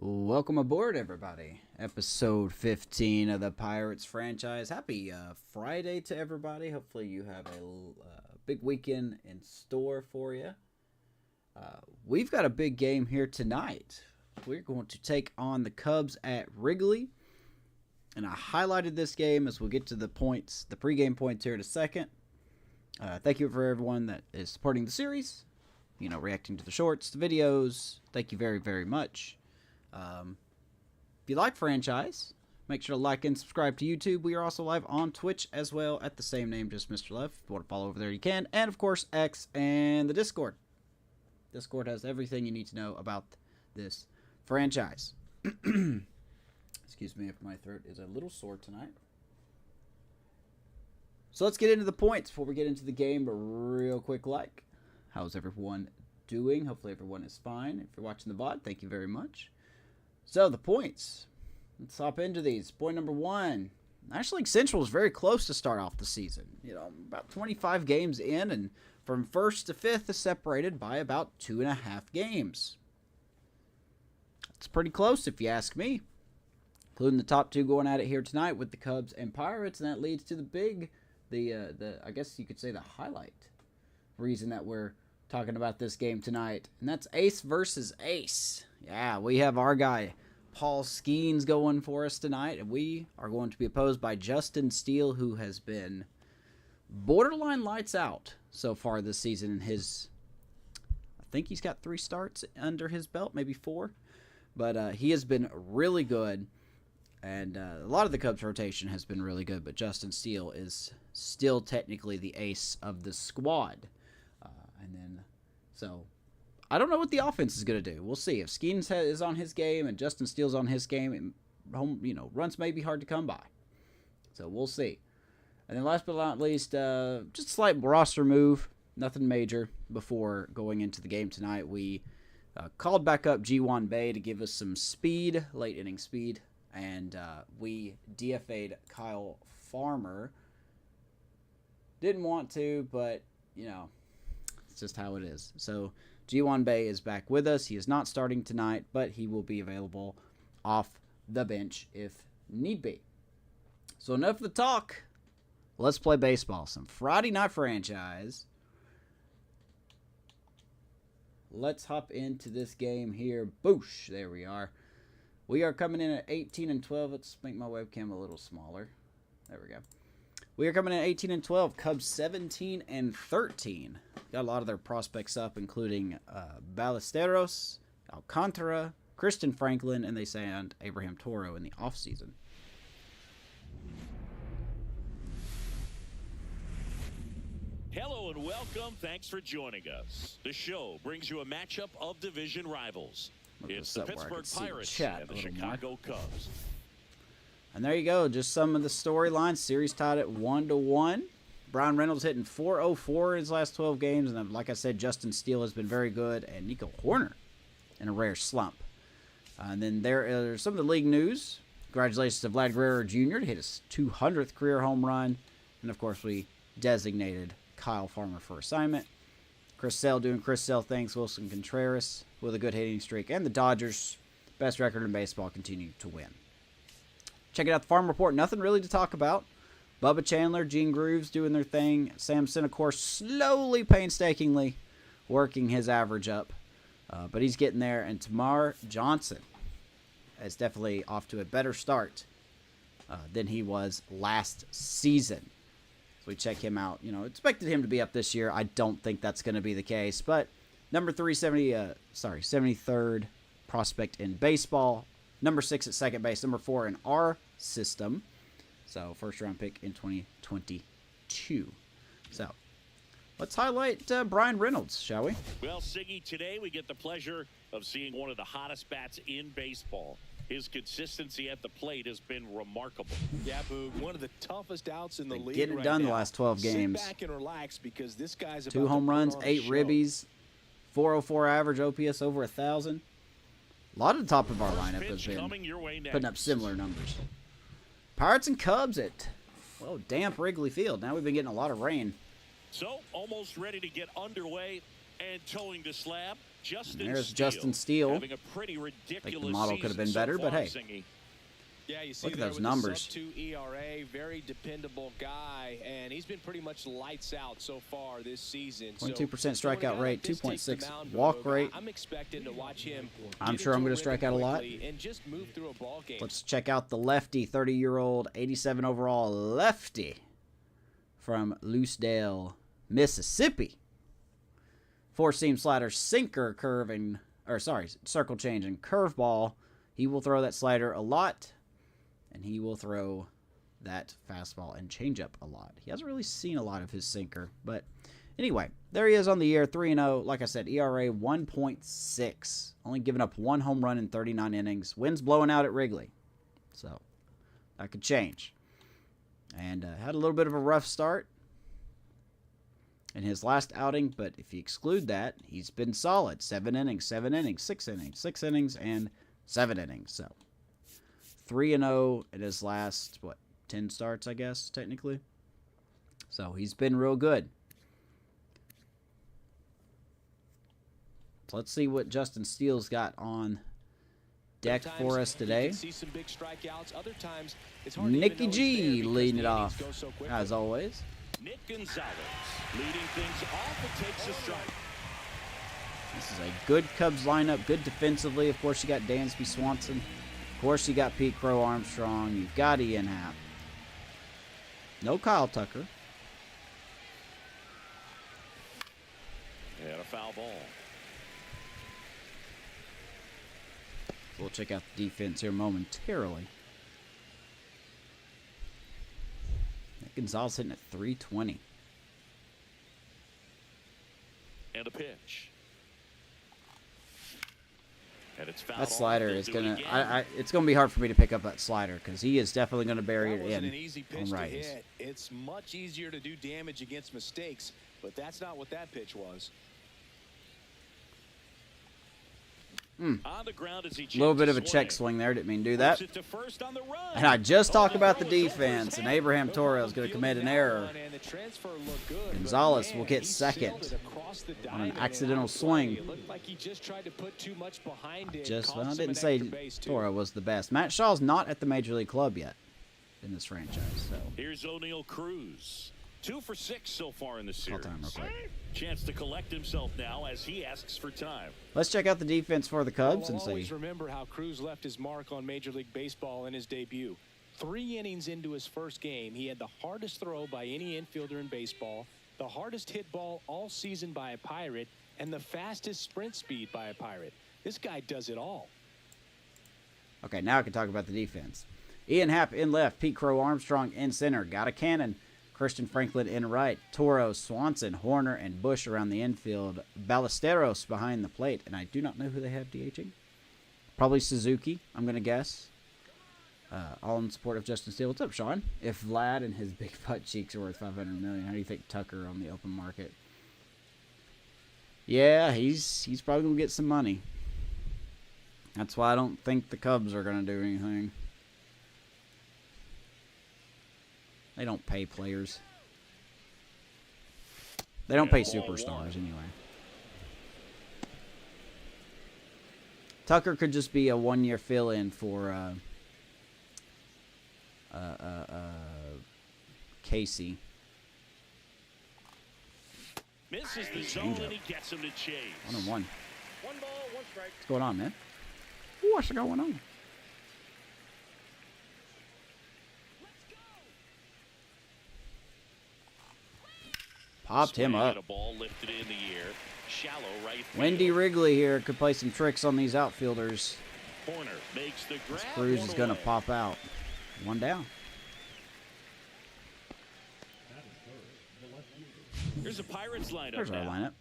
Welcome aboard, everybody. Episode 15 of the Pirates franchise. Happy Friday to everybody. Hopefully you have a big weekend in store for you. We've got a big game here tonight. We're going to take on the Cubs at Wrigley. And I highlighted this game as we'll get to the points, the pregame points here in a second. Thank you for everyone that is supporting the series. Reacting to the shorts, the videos. Thank you very, very much. If you like franchise, make sure to like and subscribe to YouTube. We are also live on Twitch as well at the same name, just Mr. Love. If you want to follow over there, you can. And, of course, X and the Discord. Discord has everything you need to know about this franchise. Excuse me if my throat is a little sore tonight. So let's get into the points before we get into the game. But real quick, how's everyone doing? Hopefully everyone is fine. If you're watching the VOD, thank you very much. So, the points. Let's hop into these. Point number one. National League Central is very close to start off the season. About 25 games in, and from first to fifth is separated by about 2.5 games. That's pretty close if you ask me. Including the top two going at it here tonight with the Cubs and Pirates, and that leads to I guess you could say the highlight reason that we're talking about this game tonight, and that's ace versus ace. Yeah, we have our guy Paul Skeens going for us tonight, and we are going to be opposed by Justin Steele, who has been borderline lights out so far this season. I think he's got 3 starts under his belt, maybe 4, but he has been really good, and a lot of the Cubs rotation has been really good, but Justin Steele is still technically the ace of the squad. So I don't know what the offense is going to do. We'll see. If Skeens is on his game and Justin Steele's on his game, runs may be hard to come by. So we'll see. And then last but not least, just a slight roster move. Nothing major before going into the game tonight. We called back up G1 Bay to give us some speed, late inning speed. And we DFA'd Kyle Farmer. Didn't want to, but, it's just how it is. So G1 Bay is back with us. He is not starting tonight, but he will be available off the bench if need be. So enough of the talk. Let's play baseball. Some Friday night franchise. Let's hop into this game here. Boosh. There we are. We are coming in at 18 and 12. Let's make my webcam a little smaller. There we go. We are coming in at 18 and 12. Cubs 17 and 13. Got a lot of their prospects up, including Ballesteros, Alcantara, Kristen Franklin, and they signed Abraham Toro in the offseason. Hello and welcome. Thanks for joining us. The show brings you a matchup of division rivals. It's the Pittsburgh Pirates and the Chicago Cubs. And there you go, just some of the storylines. Series tied at 1-1. Brian Reynolds hitting .404 in his last 12 games. And like I said, Justin Steele has been very good. And Nico Horner in a rare slump. And then there are some of the league news. Congratulations to Vlad Guerrero Jr. to hit his 200th career home run. And, of course, we designated Kyle Farmer for assignment. Chris Sale doing Chris Sale things. Wilson Contreras with a good hitting streak. And the Dodgers, best record in baseball, continue to win. Checking out the farm report. Nothing really to talk about. Bubba Chandler, Gene Grooves doing their thing. Sam Cinnacore slowly, painstakingly working his average up. But he's getting there. And Tamar Johnson is definitely off to a better start than he was last season. So we check him out. Expected him to be up this year. I don't think that's going to be the case. But number 73rd prospect in baseball. Number 6 at second base. Number 4 in our system. So, first-round pick in 2022. So, let's highlight Brian Reynolds, shall we? Well, Siggy, today we get the pleasure of seeing one of the hottest bats in baseball. His consistency at the plate has been remarkable. Yeah, Boog, one of the toughest outs in the league getting it done the last 12 games. Sit back and relax because this guy's about 2 home runs, to 8 ribbies, .404 average, OPS over 1,000. A lot of the top of our lineup has been putting up similar numbers. Pirates and Cubs at, damp Wrigley Field. Now we've been getting a lot of rain. So, almost ready to get underway and towing the slab. Justin And there's Steele, Justin Steele. having a pretty ridiculous I think the model could have been season better, so but far, hey. Zingy. Yeah, you see Look at there those with numbers. the sub-2 ERA, very dependable guy, and he's been pretty much lights out so far this season. 22% strikeout rate, 2.6 mound walk rate. I'm expecting to watch him. I'm sure I'm going to strike out a lot. And just move through a ball game. Let's check out the lefty, 30-year-old, 87 overall lefty from Loosedale, Mississippi. Four-seam slider, sinker, circle change and curveball. He will throw that slider a lot, and he will throw that fastball and changeup a lot. He hasn't really seen a lot of his sinker, but anyway, there he is on the year, 3-0. Like I said, ERA 1.6. Only giving up 1 home run in 39 innings. Wind's blowing out at Wrigley, so that could change. And had a little bit of a rough start in his last outing, but if you exclude that, he's been solid. 7 innings, 7 innings, 6 innings, 6 innings, and 7 innings. So 3-0 in his last, 10 starts, I guess, technically. So he's been real good. So let's see what Justin Steele's got on deck for us today. Nicky G leading it off, as always. Nick Gonzalez leading things off. It takes a strike. This is a good Cubs lineup, good defensively. Of course, you got Dansby Swanson. Of course, you got Pete Crow Armstrong. You've got Ian Happ. No Kyle Tucker. And a foul ball. We'll check out the defense here momentarily. Nick Gonzalez hitting at 320. And a pitch. And it's fouled. That slider is gonna. It's gonna be hard for me to pick up that slider because he is definitely gonna bury it in on righties. It's much easier to do damage against mistakes, but that's not what that pitch was. On the ground as he A little bit of a check swing there. Didn't mean to do that. And I just talked about the defense, and Abraham Torres is going to commit an error. Gonzalez will get second on an accidental swing. I didn't say Torres was the best. Matt Shaw's not at the Major League Club yet in this franchise. So here's O'Neal Cruz. 2 for 6 so far in the series. Time real quick. Chance to collect himself now as he asks for time. Let's check out the defense for the Cubs and see. Always remember how Cruz left his mark on Major League Baseball in his debut. 3 innings into his first game, he had the hardest throw by any infielder in baseball, the hardest hit ball all season by a Pirate, and the fastest sprint speed by a Pirate. This guy does it all. Okay, now I can talk about the defense. Ian Happ in left, Pete Crow Armstrong in center, got a cannon. Christian Franklin in right, Toro, Swanson, Horner, and Bush around the infield. Ballesteros behind the plate, and I do not know who they have DHing. Probably Suzuki, I'm going to guess. All in support of Justin Steele. What's up, Sean? If Vlad and his big butt cheeks are worth $500 million, how do you think Tucker on the open market? Yeah, he's probably going to get some money. That's why I don't think the Cubs are going to do anything. They don't pay players. They don't pay superstars anyway. Tucker could just be a one-year fill-in for Casey. Misses the zone and he gets him to chase. 1-1. 1 ball, 1 strike. What's going on, man? What's going on? Popped him up. A ball lifted in the air. Shallow right field. Wendy Wrigley here could play some tricks on these outfielders. Horner makes the grab. Cruz is going to pop out. 1 down. Here's a Pirates lineup. There's our lineup.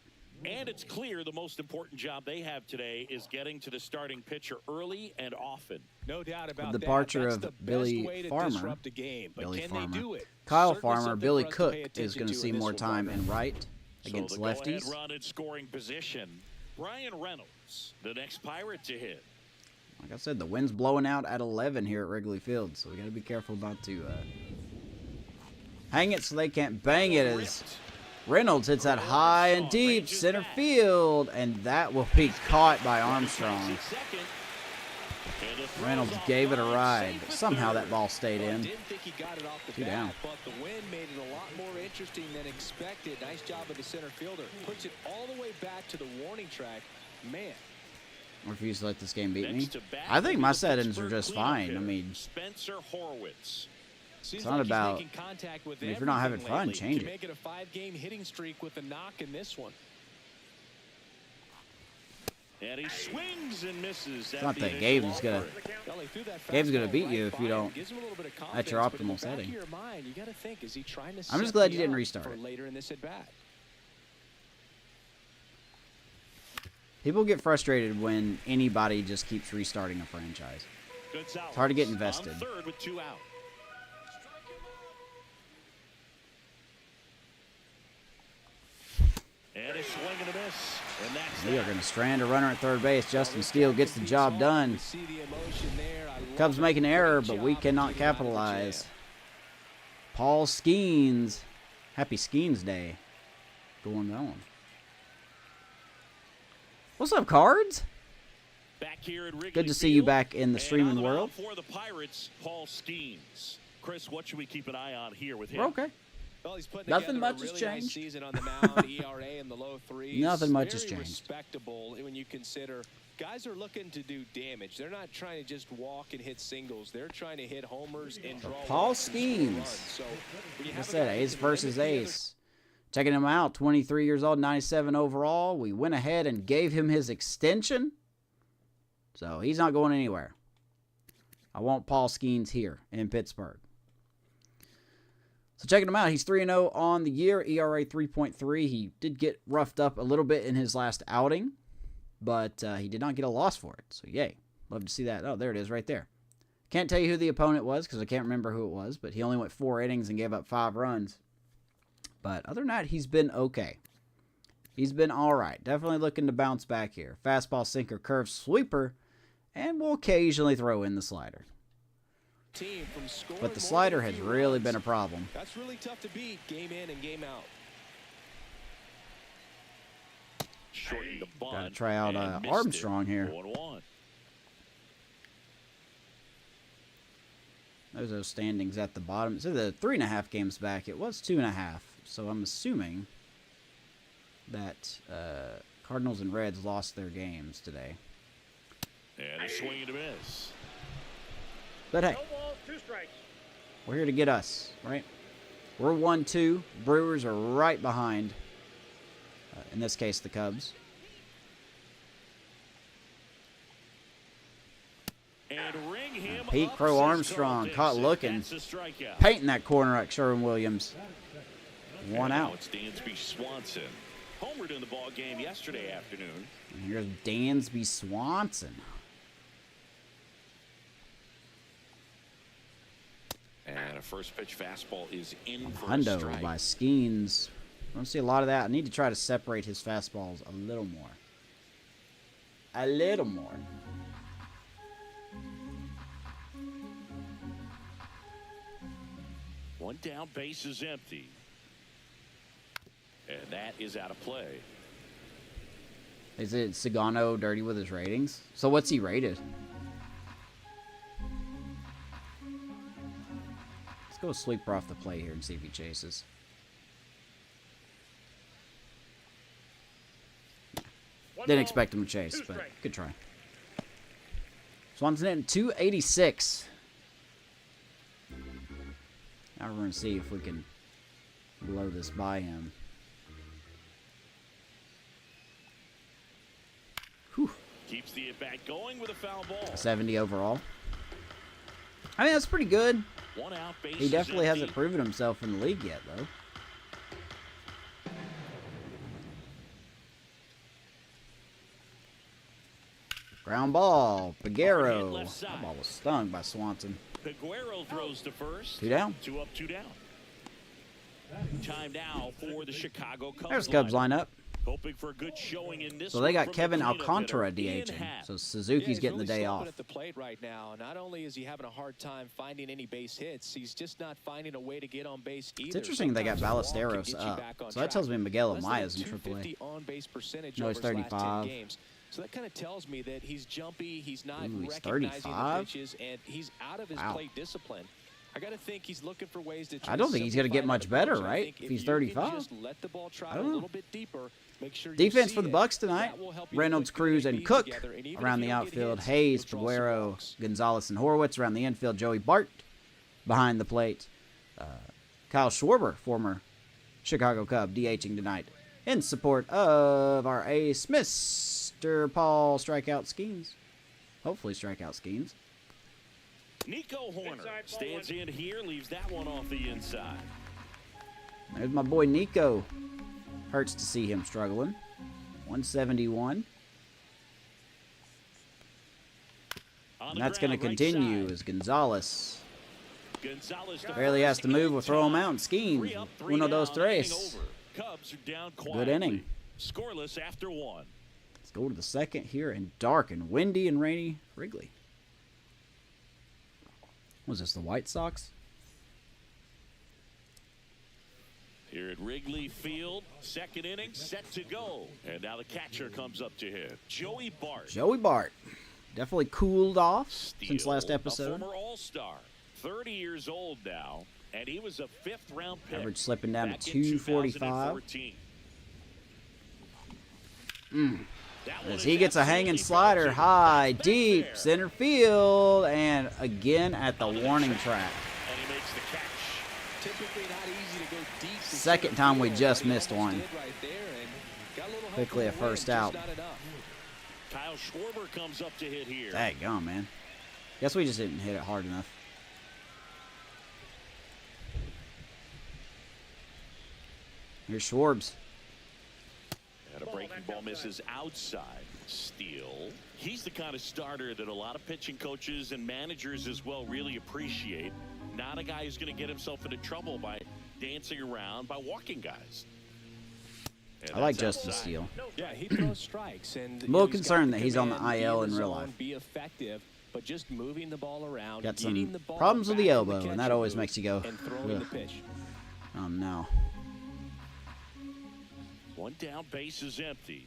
And it's clear the most important job they have today is getting to the starting pitcher early and often. No doubt about the departure of Billy Farmer. Kyle Farmer, Billy Cook is going to see more time in right against lefties. So the run in scoring position. Brian Reynolds, the next Pirate to hit. Like I said, the wind's blowing out at 11 here at Wrigley Field, so we got to be careful not to hang it so they can't bang it, as Reynolds hits that high and deep center field, and that will be caught by Armstrong. Reynolds gave it a ride, but somehow that ball stayed in. 2 down. But the wind made it a lot more interesting than expected. Nice job of the center fielder. Puts it all the way back to the warning track. Man. I refuse to let this game beat me. I think my settings are just fine. I mean, it's not about, if you're not having fun, change it. Make it a 5-game hitting streak with a knock in this one. And he swings and misses. It's not that Gabe's gonna beat you if you don't at your optimal setting. I'm just glad you didn't restart it. People get frustrated when anybody just keeps restarting a franchise. It's hard to get invested. Third with 2 out. And a swing and a miss. And that's we are going to strand a runner at third base. Justin Steele gets the job done. Cubs make an error, but we cannot capitalize. Paul Skeens. Happy Skeens Day. Going on. What's up, Cards? Back here at Wrigley Good to see you back in the streaming and world. For the Pirates, Paul Skeens. Chris, what should we keep an eye on here with him? We're okay. Well, he's putting Nothing much really has changed. Nice season on the mound, ERA in the low 3s. Nothing much has Very changed. Respectable when you consider guys are looking to do damage. They're not trying to just walk and hit singles. They're trying to hit homers and draw. Paul Skeens. So like I said, ace versus ace. Checking him out, 23 years old, 97 overall. We went ahead and gave him his extension. So he's not going anywhere. I want Paul Skeens here in Pittsburgh. So checking him out, he's 3-0 on the year, ERA 3.3. He did get roughed up a little bit in his last outing, but he did not get a loss for it. So yay, love to see that. Oh, there it is right there. Can't tell you who the opponent was because I can't remember who it was, but he only went 4 innings and gave up 5 runs. But other than that, he's been okay. He's been all right. Definitely looking to bounce back here. Fastball, sinker, curve, sweeper, and we'll occasionally throw in the slider. But the slider has really been a problem. That's really tough to beat game in and game out. Got to try out Armstrong here. There's those standings at the bottom. So the 3.5 games back, it was 2.5. So I'm assuming that Cardinals and Reds lost their games today. And a swing and a miss. But hey, we're here to get us, right? We're 1-2. Brewers are right behind. In this case, the Cubs. And ring him Pete up, Crow Armstrong caught looking, painting that corner at Sherwin-Williams. 1 out. It's Dansby Swanson. Homered in the ball game yesterday afternoon. And here's Dansby Swanson. And a first pitch fastball is in for a Hundo strike. by Skeens. I don't see a lot of that. I need to try to separate his fastballs a little more. A little more. One down, base is empty. And that is out of play. Is it Sagano dirty with his ratings? So what's he rated? Let's go sweeper off the play here and see if he chases. Didn't expect him to chase, but good try. Swanson in 286. Now we're going to see if we can blow this by him. Whew. Keeps the at-bat going with a foul ball. 70 overall. I mean, that's pretty good. 1 out, base He definitely is empty. hasn't proven himself in the league yet, though. Ground ball. Peguero. That ball was stung by Swanson. Peguero throws to first. 2 down. 2 up, 2 down. Time now for the Chicago Cubs. There's Cubs lineup. Hoping for a good showing in this. So they got Kevin Alcantara DHing. So Suzuki's getting the day off. At the plate right now. Not only is he having a hard time finding any base hits, he's just not finding a way to get on base either. It's interesting they got Ballesteros up. So that tells me Miguel Amaya's in AAA. No, he's 35. So that kind of tells me that he's jumpy, he's not he's recognizing 35? the pitches, and he's out of his plate discipline. I got to think he's looking for ways to. I don't think he's going to get much better, right? If he's 35. Just let the ball travel a little bit deeper. Make sure Defense for the Bucks tonight. Reynolds, Cruz, and Cook around the outfield. Hayes, Peguero, Gonzalez, and Horwitz around the infield. Joey Bart behind the plate. Kyle Schwarber, former Chicago Cub, DHing tonight in support of our ace, Mr. Paul Strikeout Skeens. Hopefully Strikeout Skeens. Nico Horner stands in here, leaves that one off the inside. There's my boy Nico. Hurts to see him struggling. 171. And that's going to continue as Gonzalez barely has to move or throw him out. And Skeens, uno, dos, tres. Good inning. Scoreless after one. Let's go to the second here in dark and windy and rainy Wrigley. Was this the White Sox? Here at Wrigley Field, second inning, set to go. And now the catcher comes up to hit. Joey Bart. Joey Bart. Definitely cooled off Steele, since last episode. A former All-Star, 30 years old now, and he was a fifth-round pick. Average slipping down to 245. As he gets a hanging slider high, deep, center field, and again at the warning track. And he makes the catch. Typically not easy to go deep. Second time we just missed one. Quickly a first out. Kyle Schwarber comes up to hit here. Daggone, man. Guess we just didn't hit it hard enough. Here's Schwarbs. And a breaking ball misses outside. Steele. He's the kind of starter that a lot of pitching coaches and managers as well really appreciate. Not a guy who's going to get himself into trouble by dancing around, by walking guys. And I like Justin Steele. Yeah, he throws strikes, and I'm a little concerned that he's on the IL in real life. Be effective, but just moving the ball around. Got some problems with the elbow, and that always makes you go, throwing the pitch. Oh no. One down, base is empty.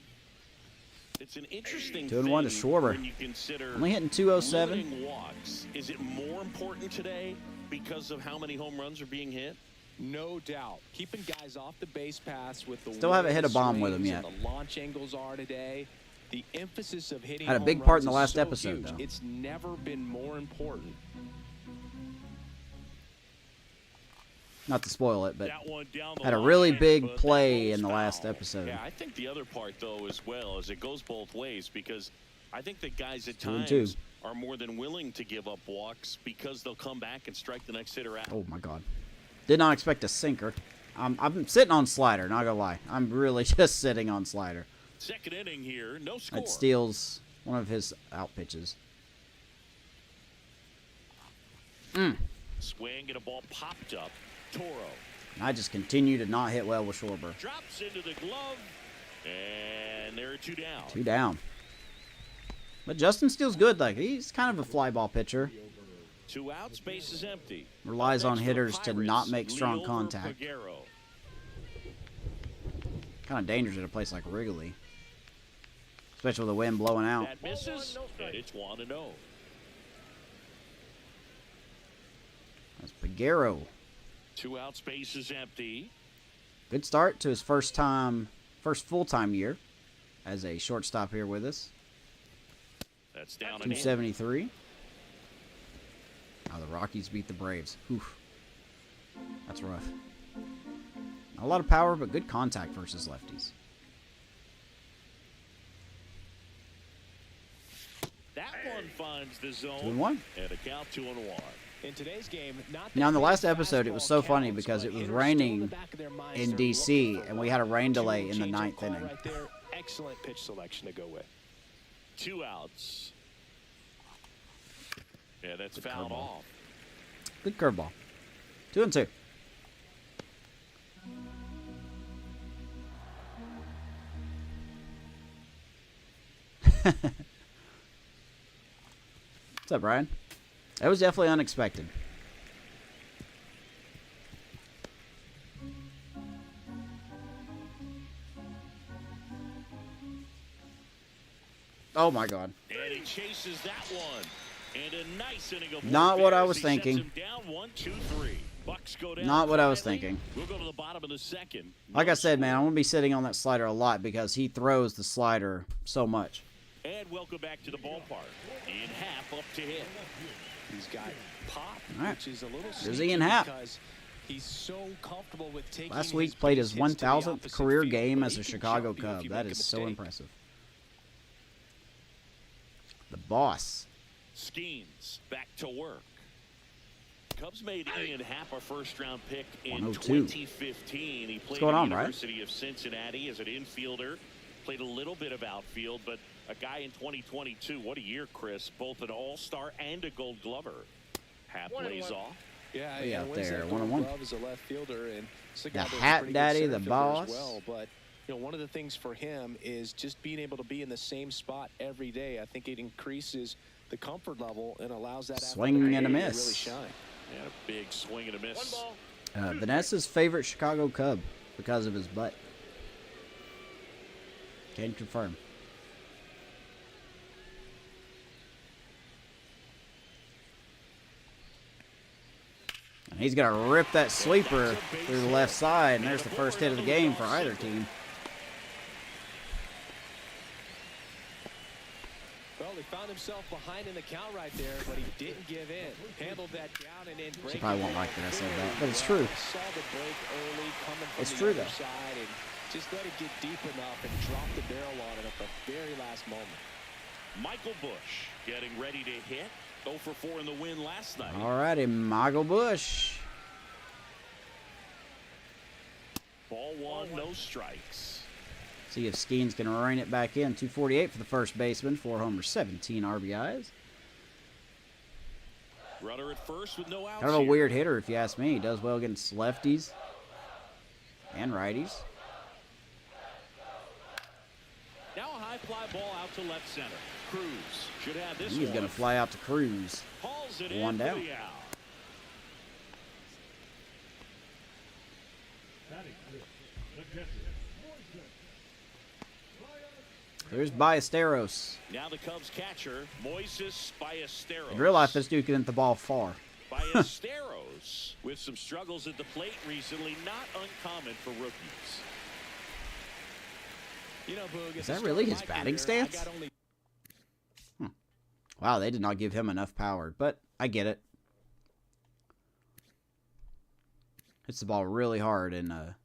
It's an interesting 2-1 to Schwarber. when you consider only hitting 207. limiting walks. Is it more important today because of how many home runs are being hit? No doubt. Keeping guys off the base paths with the still haven't hit a bomb with him yet. The launch angles are today. The emphasis of hitting had a home big part in the runs last is so episode, huge. though. It's never been more important. Not to spoil it, but That one down the had a line, really big but play that in the goes last foul. episode. Yeah, I think the other part, though, as well, is it goes both ways because I think that guys at 2-2. times are more than willing to give up walks because they'll come back and strike the next hitter out. Oh my God. Did not expect a sinker. I'm sitting on slider, not gonna lie. I'm really just sitting on slider. Second inning here, no score. That steals one of his out pitches. Swing and a ball popped up. Toro I just continue to not hit well with Schwarber. drops into the glove, and there are two down. 2 down. But Justin Steele's good. Like, he's kind of a fly ball pitcher. 2 outs, base is empty. Relies on Next for the hitters to Pirates, not make strong Leo contact. Peguero. Kind of dangerous at a place like Wrigley. Especially with the wind blowing out. That misses, and it's 1-0. That's Peguero. 2 outs, base is empty. Good start to his first full-time year as a shortstop here with us. That's down and in. 273. Oh, the Rockies beat the Braves. Oof. That's rough. Not a lot of power, but good contact versus lefties. That one finds the zone. 2-1. And a count 2-1. In today's game, Now, in the last episode, it was so funny because it was raining in D.C., and we had a rain delay in the 9th inning. Right there. Excellent pitch selection to go with. 2 outs. Yeah, that's Good fouled curveball. off. Good curveball. 2-2. What's up, Brian? That was definitely unexpected. Oh my God. And he chases that one. And a nice inning of Not what I was He thinking. sets him down 1-2-3. Bucks go down Not what I was quietly. thinking. We'll go to the bottom of the second. Like No I said, man, I'm score. going to be sitting on that slider a lot because he throws the slider so much. And welcome back to the ballpark. In half up to hit. He's got pop, All right. which is a little Here's sneaky Ian Happ. because he's so comfortable with taking Last his week played his base hits to the 1,000th opposite career field, game but as he a can Chicago jump you if Cub. you That make a is so mistake. impressive. The boss. Skeens back to work. Cubs made Ian Happ a first-round pick in 102. 2015. He played going at on, the Brian? University of Cincinnati as an infielder. Played a little bit of outfield, but a guy in 2022. What a year, Chris. Both an all-star and a gold glover. Happ lays off. Yeah, Way and out wins there, that 1-on-1. Gold Glove as a left fielder, and it's a guy The that's a Hat pretty good Daddy, center the fielder boss. as well. But one of the things for him is just being able to be in the same spot every day. I think it increases the comfort level and allows that Swing athletic and a ability to miss. really shine. And a big swing and a miss. Vanessa's favorite Chicago Cub because of his butt. Can confirm. And he's going to rip that sweeper through the left side, and there's the first hit of the game for either team. Well, he found himself behind in the count right there, but he didn't give in. Handled that down and in. She probably won't like that I said that, but it's true. Saw the break early coming from It's the true, other though. side and just let it get deep enough and drop the barrel on it at the very last moment. Michael Bush getting ready to hit. 0 for 4 in the win last night. All righty, Michael Bush. Ball one, no strikes. See if Skeen's going to rein it back in. 248 for the first baseman, 4 homers, 17 RBIs. Runner at first with no outs. Kind of a here. weird hitter, if you ask me. He does well against lefties and righties. Now a high fly ball out to left center. Cruz should have this He's one. going to fly out to Cruz. Hauls it One in for down. the out. There's Ballesteros. Now the Cubs catcher, Moises Ballesteros. In real life, this dude can hit the ball far. Ballesteros with some struggles at the plate recently, not uncommon for rookies. You know, Boog, Is that really his batting stance? Wow, they did not give him enough power, but I get it. Hits the ball really hard and or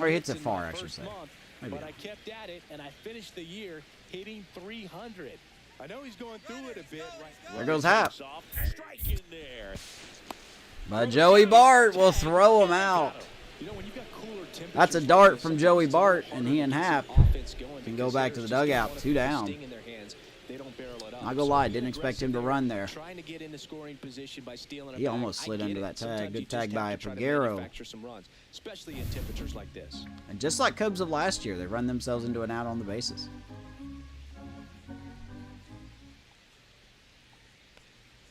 he hits it far, I should say. Maybe But not. I kept at it, and I finished the year hitting 300. I know he's going through it a bit right There goes Happ. Strike in there. But Joey Bart will throw him out. You know, when you've got cooler temperatures, That's a dart from sometimes Joey it's a little Bart, harder and he to and get some Happ offense going can because go back to hitters the just don't dugout, wanna 2 put the down. sting in their hands. They don't barrel it up. Not gonna So lie, being didn't expect him to aggressive run there. Trying to get in the scoring position by stealing a He bag. almost I slid get under it. that tag. Sometimes Good you just tag have by to try to Peguero. manufacture some runs, especially in temperatures like this. And just like Cubs of last year, they run themselves into an out on the bases.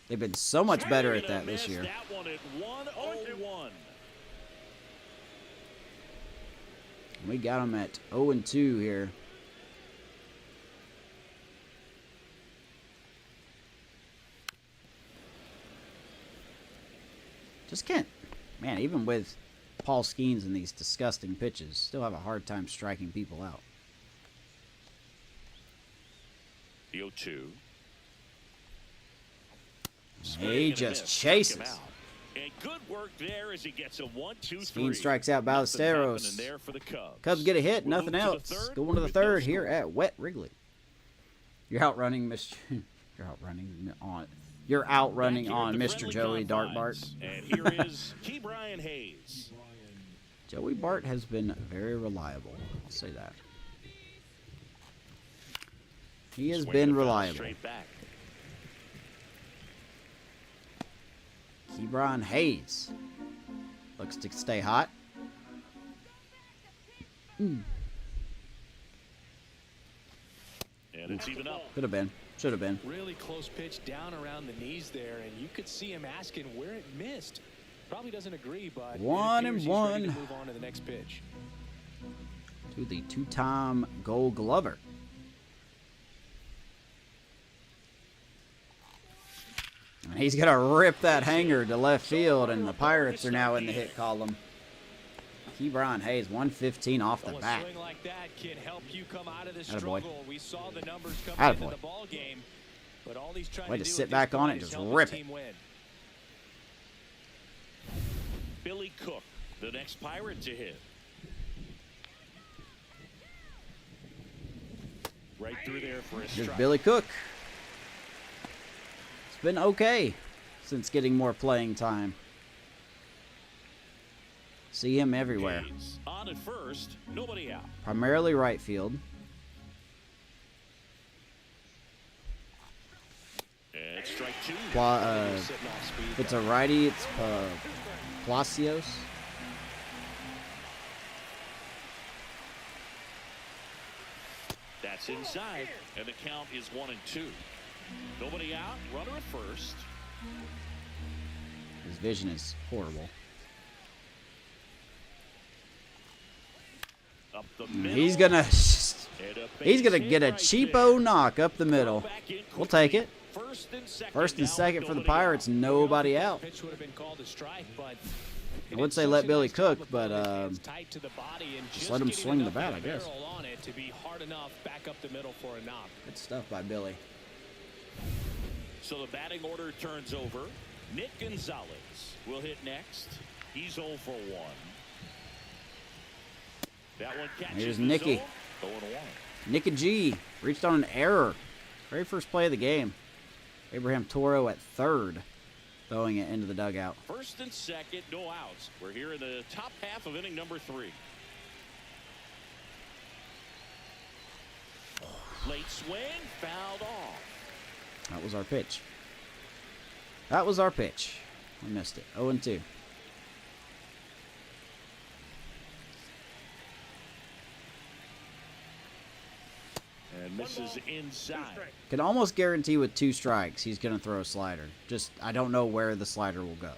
They've been so much better at that this year. That one at 101. We got them at 0-2 here. Just can't, man, even with Paul Skeens and these disgusting pitches, still have a hard time striking people out. The 0-2. He just chases. And good work there as he gets a 1-2-3. Skeen strikes out Ballesteros. There for the Cubs. Cubs get a hit, We'll nothing move to the else. third Going to the with no third score. here at Wet Wrigley. You're outrunning Mr. You're outrunning on. You're outrunning Back here on at the Mr. friendly Joey Dart Bart. confines. And here is Key Brian Hayes. Joey Bart has been very reliable. I'll say that. He has Swinging been a foul reliable. Straight back. Kebron Hayes looks to stay hot. And it's even up. Could have been. Should have been. Really close pitch down around the knees there, and you could see him asking where it missed. Probably doesn't agree, but 1-1. Move on to the next pitch. To the two-time Gold Glover. And he's gonna rip that hanger to left field, and the Pirates are now in the hit column. Ke'Bryan Hayes, 115 off the bat. A swing like that can help you come out of the Attaboy. struggle. We saw the numbers come Attaboy. into the ball game, but all he's trying Way to to do sit at back this on point it, is just help his rip it. team win. Billy Cook, the next Pirate to hit. Right through there for a Here's strike. Billy Cook. It's been okay since getting more playing time. See him everywhere. Hayes on at first, nobody out. Primarily right field. And strike two. If it's a righty, it's Palacios. That's inside, and the count is 1-2. Nobody out, runner at first. His vision is horrible. Up the middle. He's gonna get a cheapo knock up the middle. We'll take it. First and second for the Pirates, nobody out. Pitch would have been called a strike, but I would say let Billy cook, but it's tight to the body and just let him getting swing the enough bat, I guess. barrel on it to be hard enough back up the middle for a knock. Good stuff by Billy. So the batting order turns over. Nick Gonzalez will hit next. He's 0 for 1. That one catches Here's the Nicky. zone. 0-1. Nicky G reached on an error. Very first play of the game. Abraham Toro at third, throwing it into the dugout. First and second, no outs. We're here in the top half of inning number 3. Late swing, fouled off. That was our pitch. That was our pitch. We missed it. 0-2. And misses inside. Can almost guarantee with 2 strikes he's going to throw a slider. Just, I don't know where the slider will go.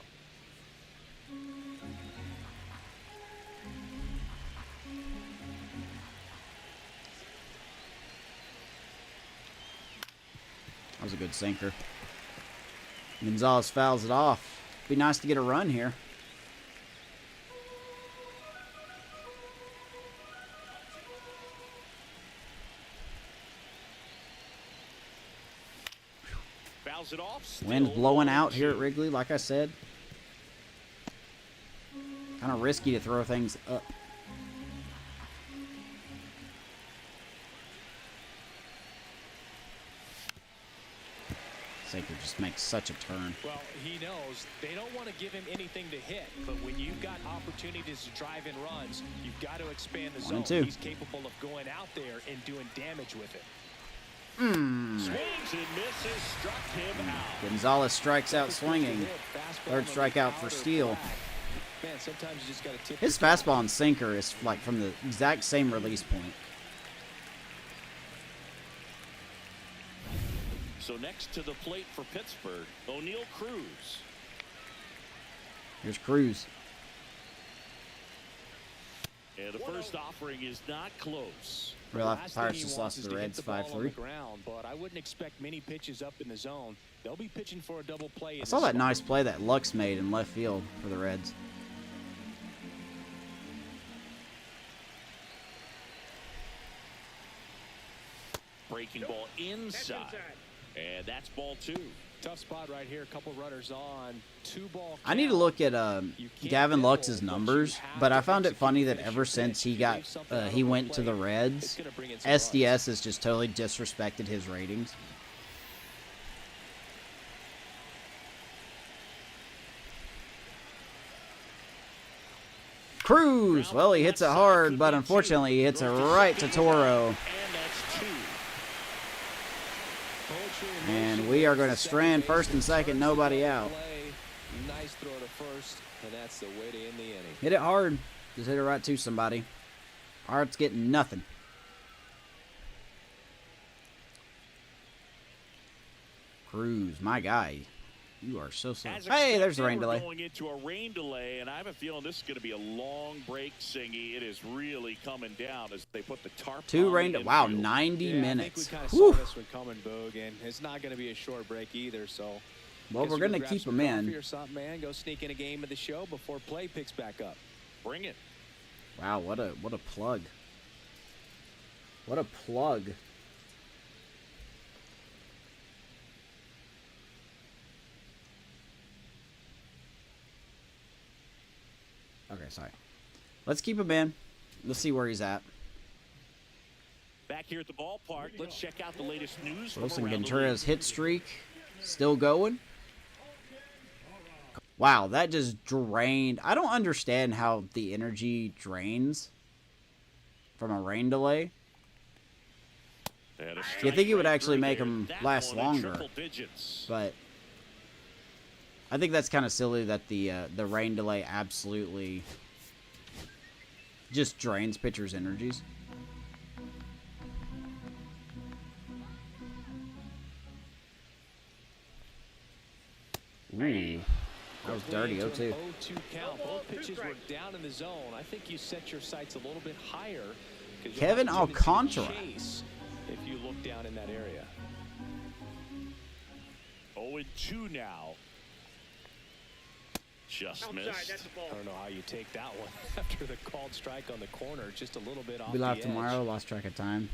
That was a good sinker. Gonzalez fouls it off. Be nice to get a run here. Fouls it off. Wind's blowing out here at Wrigley, like I said. Kind of risky to throw things up. Sinker just makes such a turn. Well, he knows they don't want to give him anything to hit, but when you've got opportunities to drive in runs, you've got to expand the 1 zone. and 2. He's capable of going out there and doing damage with it. Swings and misses, struck him out. Gonzalez strikes out swinging. Third strikeout for Steele. Man, sometimes you just got to tip His fastball and sinker is like from the exact same release point. So next to the plate for Pittsburgh, O'Neal Cruz. Here's Cruz. And the first offering is not close. Real life Last Pirates thing he just wants lost is to the to hit Reds the ball on the 5-3. ground, but I wouldn't expect many pitches up in the zone. They'll be pitching for a double play. I saw that nice play that Lux made in left field for the Reds. Breaking ball inside. And that's ball 2. Tough spot right here. A couple runners on. 2-ball. I need to look at Gavin Lux's numbers, but I found it funny that ever since he went to the Reds, SDS has just totally disrespected his ratings. Cruz, well, he hits it hard, but unfortunately he hits it right to Toro. And that's 2. And we are going to strand first and second, nobody out. Nice throw to first, and that's the way to end the inning. Hit it hard. Just hit it right to somebody. Pirates getting nothing. Cruz, my guy. You are so slow. As Hey, there's the rain we're delay. going into a rain delay, and I have a feeling this is going to be a long break, Singy. It is really coming down as they put the tarp Two on rain the Wow, infield. 90 Yeah, minutes. I think we kind of Whew. saw this one coming, Boog, and it's not going to be a short break either. So, Well, guess we're you going to grab keep some them coffee in. or something, man. Go sneak in a game of the show before play picks back up. Bring it. Wow, what a plug. What a plug. Okay, sorry. Let's keep him in. Let's see where he's at. Back here at the ballpark, let's check out the latest news from Wilson around the Ventura's league. hit streak still going. Wow, that just drained. I don't understand how the energy drains from a rain delay. And a You strike think it would right actually through make there. them That last one in longer. triple digits. But I think that's kind of silly that the rain delay absolutely just drains pitchers' energies. Ooh, that was dirty. Into 0-2. an 0-2 count. Both pitches were down in the zone. I think you set your sights a little bit higher. 'Cause you'll Kevin have a tendency to Alcantara. chase if you look down in that area. 0-2 now. Just missed. I don't know how you take that one after the called strike on the corner. Just a little bit off Be the live edge. tomorrow. Lost track of time.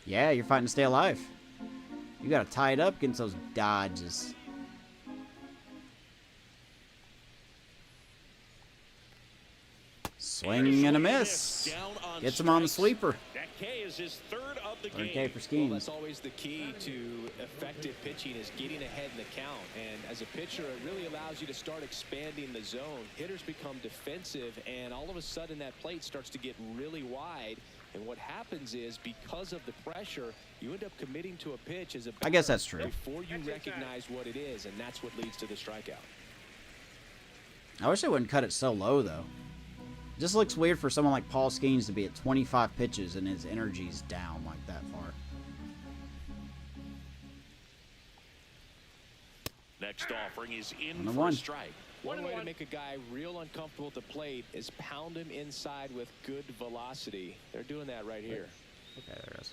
Yeah, you're fighting to stay alive. You got to tie it up against those dodges. Swing and a miss. Gets him on the sweeper. That K is his third of the 3K game. for Well, Skeens. that's always the key to effective pitching is getting ahead in the count. And as a pitcher, it really allows you to start expanding the zone. Hitters become defensive, and all of a sudden that plate starts to get really wide. And what happens is because of the pressure, you end up committing to a pitch as a batter I guess that's true. before you recognize what it is, and that's what leads to the strikeout. I wish they wouldn't cut it so low, though. It just looks weird for someone like Paul Skeens to be at 25 pitches and his energy's down like that far. Next offering is in Number for one. a strike. One way to make a guy real uncomfortable at the plate is pound him inside with good velocity. They're doing that right here. Okay, there it is.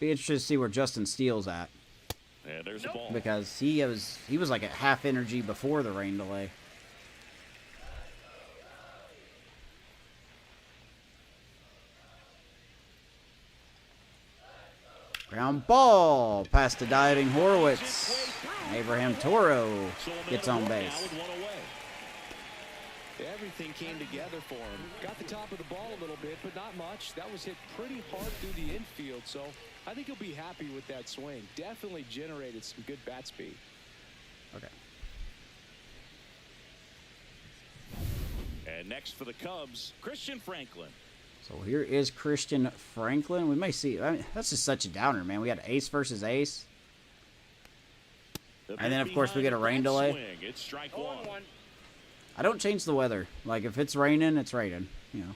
Be interested to see where Justin Steele's at, And there's a ball. because he was like at half energy before the rain delay. Ground ball past the diving Horowitz. Abraham Toro So a man gets of on one now base. with one away. Everything came together for him. Got the top of the ball a little bit, but not much. That was hit pretty hard through the infield, so I think he'll be happy with that swing. Definitely generated some good bat speed. Okay. And next for the Cubs, Christian Franklin. So here is Christian Franklin. We may see. I mean, that's just such a downer, man. We got ace versus ace. The And then, pitch of course, we get a behind rain that delay. swing. It's strike one. I don't change the weather. Like, if it's raining, it's raining. You know.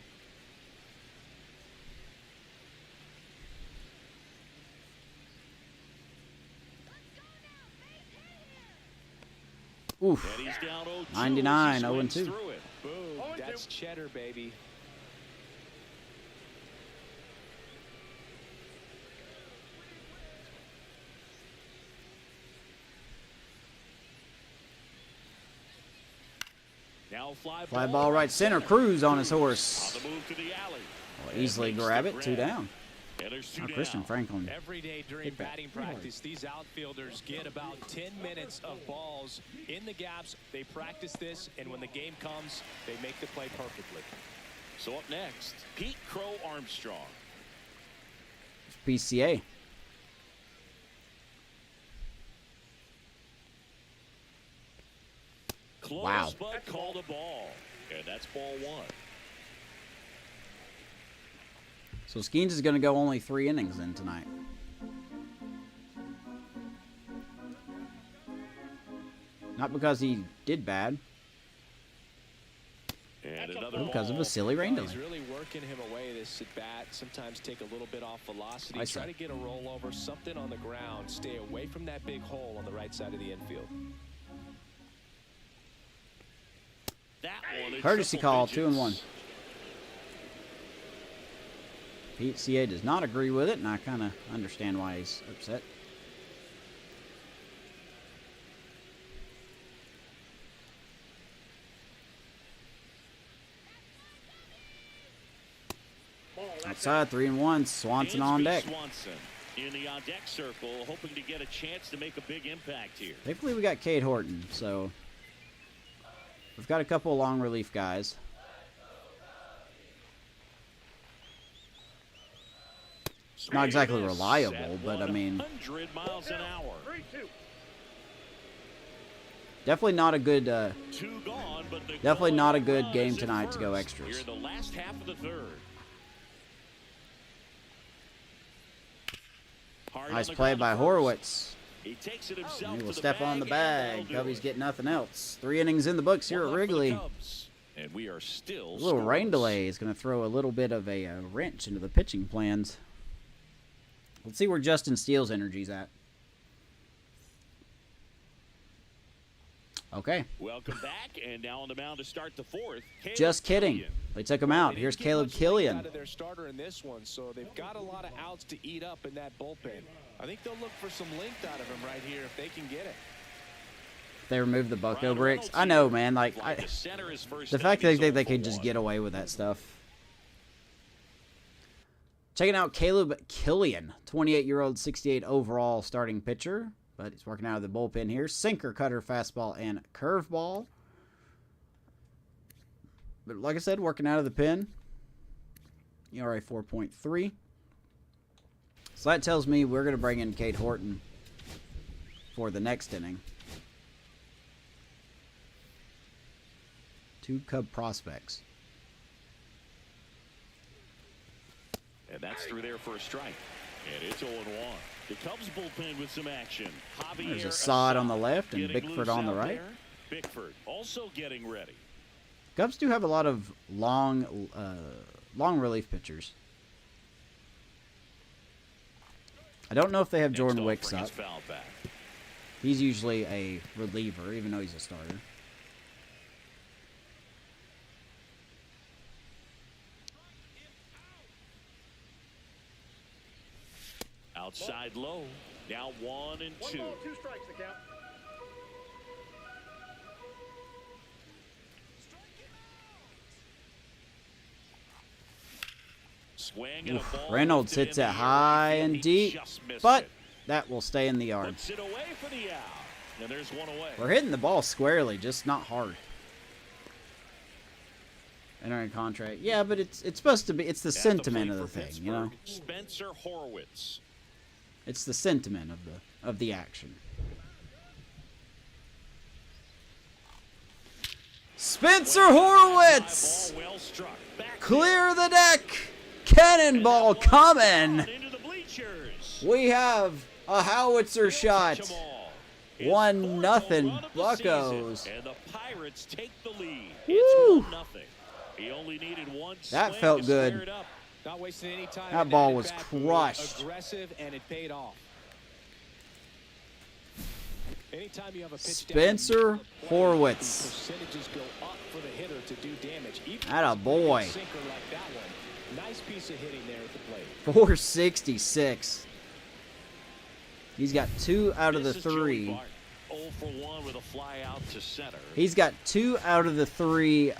Oof. And he's down 0-2 as he 99, swings 0-2. through it. Boom. That's cheddar, baby. Now Fly ball right center. Cruz on his On horse. the move to the alley. Will easily And makes grab the it. 2 grab. down. And there's two Now down. Christian Franklin. Every day during Hit that. batting practice, these outfielders get about 10 minutes of balls in the gaps. They practice this, and when the game comes, they make the play perfectly. So up next, Pete Crow Armstrong. PCA. Close, Wow. but called a ball. And that's ball one. So Skeens is going to go only 3 innings in tonight. Not because he did bad, And another but because of ball. a silly rain He's delay. really working working him away this at bat. Sometimes take a little bit off velocity. Nice Try shot. to get a rollover, something on the ground. Stay away from that big hole on the right side of the infield. That one is Courtesy triple call, digits. 2-1. Pete CA does not agree with it, and I kind of understand why he's upset. Outside, 3-1. Swanson on deck. Swanson in the on deck circle, hoping to get a chance to make a big impact here. Thankfully, we got Cade Horton, so we've got a couple of long relief guys. Not exactly reliable, but I mean, 100 miles an hour. definitely not a good, Two gone, but the definitely goal not a good run game is in tonight to go first. extras. Here in the last half of the third. Hard Nice on the play ground by first. Horowitz. He takes it himself He to will the step on the and bag. that'll do Cubbies it. get nothing else. 3 innings in the books here One at up for the Wrigley. Cubs. And we are still A little rain scoreless. delay is going to throw a little bit of a wrench into the pitching plans. Let's see where Justin Steele's energy's at. Okay. Welcome back, and now on the mound to start the fourth. Caleb Just kidding. Killian. They took him out. They Here's didn't get Caleb much length Killian. out of their starter in this one, so they've got a lot of outs to eat up in that bullpen. I think they'll look for some length out of him right here if they can get it. They removed the Bucko Ryan bricks. Reynolds I know, here. man. Like, Fly to center his first the time. fact that He's they think they 0 could for just 1. get away with that stuff. Checking out Caleb Killian, 28-year-old, 68 overall starting pitcher. But he's working out of the bullpen here. Sinker, cutter, fastball, and curveball. But like I said, working out of the pen. ERA 4.3. So that tells me we're going to bring in Cade Horton for the next inning. 2 Cub prospects. And that's through there for a strike. And it's 0-1. The Cubs bullpen with some action. Javier There's Assad on the left and getting Bickford loose on the out right. there. Bickford also getting ready. Cubs do have a lot of long relief pitchers. I don't know if they have Jordan Next Wicks offering up. is fouled back. He's usually a reliever, even though he's a starter. Outside low. Now 1 and 2. 1 ball, 2 strikes the count. Swing and a ball Reynolds lifted hits in it the air. high He and deep, just missed but it. that will stay in the yard. Puts it away for the out. And there's one away. We're hitting the ball squarely, just not hard. Entering contract. Yeah, but it's supposed to be. It's the At the sentiment plate of the for thing, you know. Pittsburgh, Spencer Horowitz. It's the sentiment of the action. Spencer Horowitz! Ball well struck. Back Clear the deck! Cannonball coming! into the bleachers. We have a howitzer shot. Touch 'em all. His 1-0 run of the Buccos. season, and the Pirates take the lead. Woo. It's 1-0. He only needed one That swing felt to good. square it up. Not wasting any time. That in ball at was bat, but crushed. Aggressive, and it paid off. Anytime you have a pitch Spencer down, Horowitz. percentages go up for the hitter to do damage. Even Atta boy. sinker like that one. Nice piece of hitting there at the plate. 466. He's got 2 out of the This is Joey 3. Bart, 0 for 1 with a fly out to center. He's got 2 out of the 3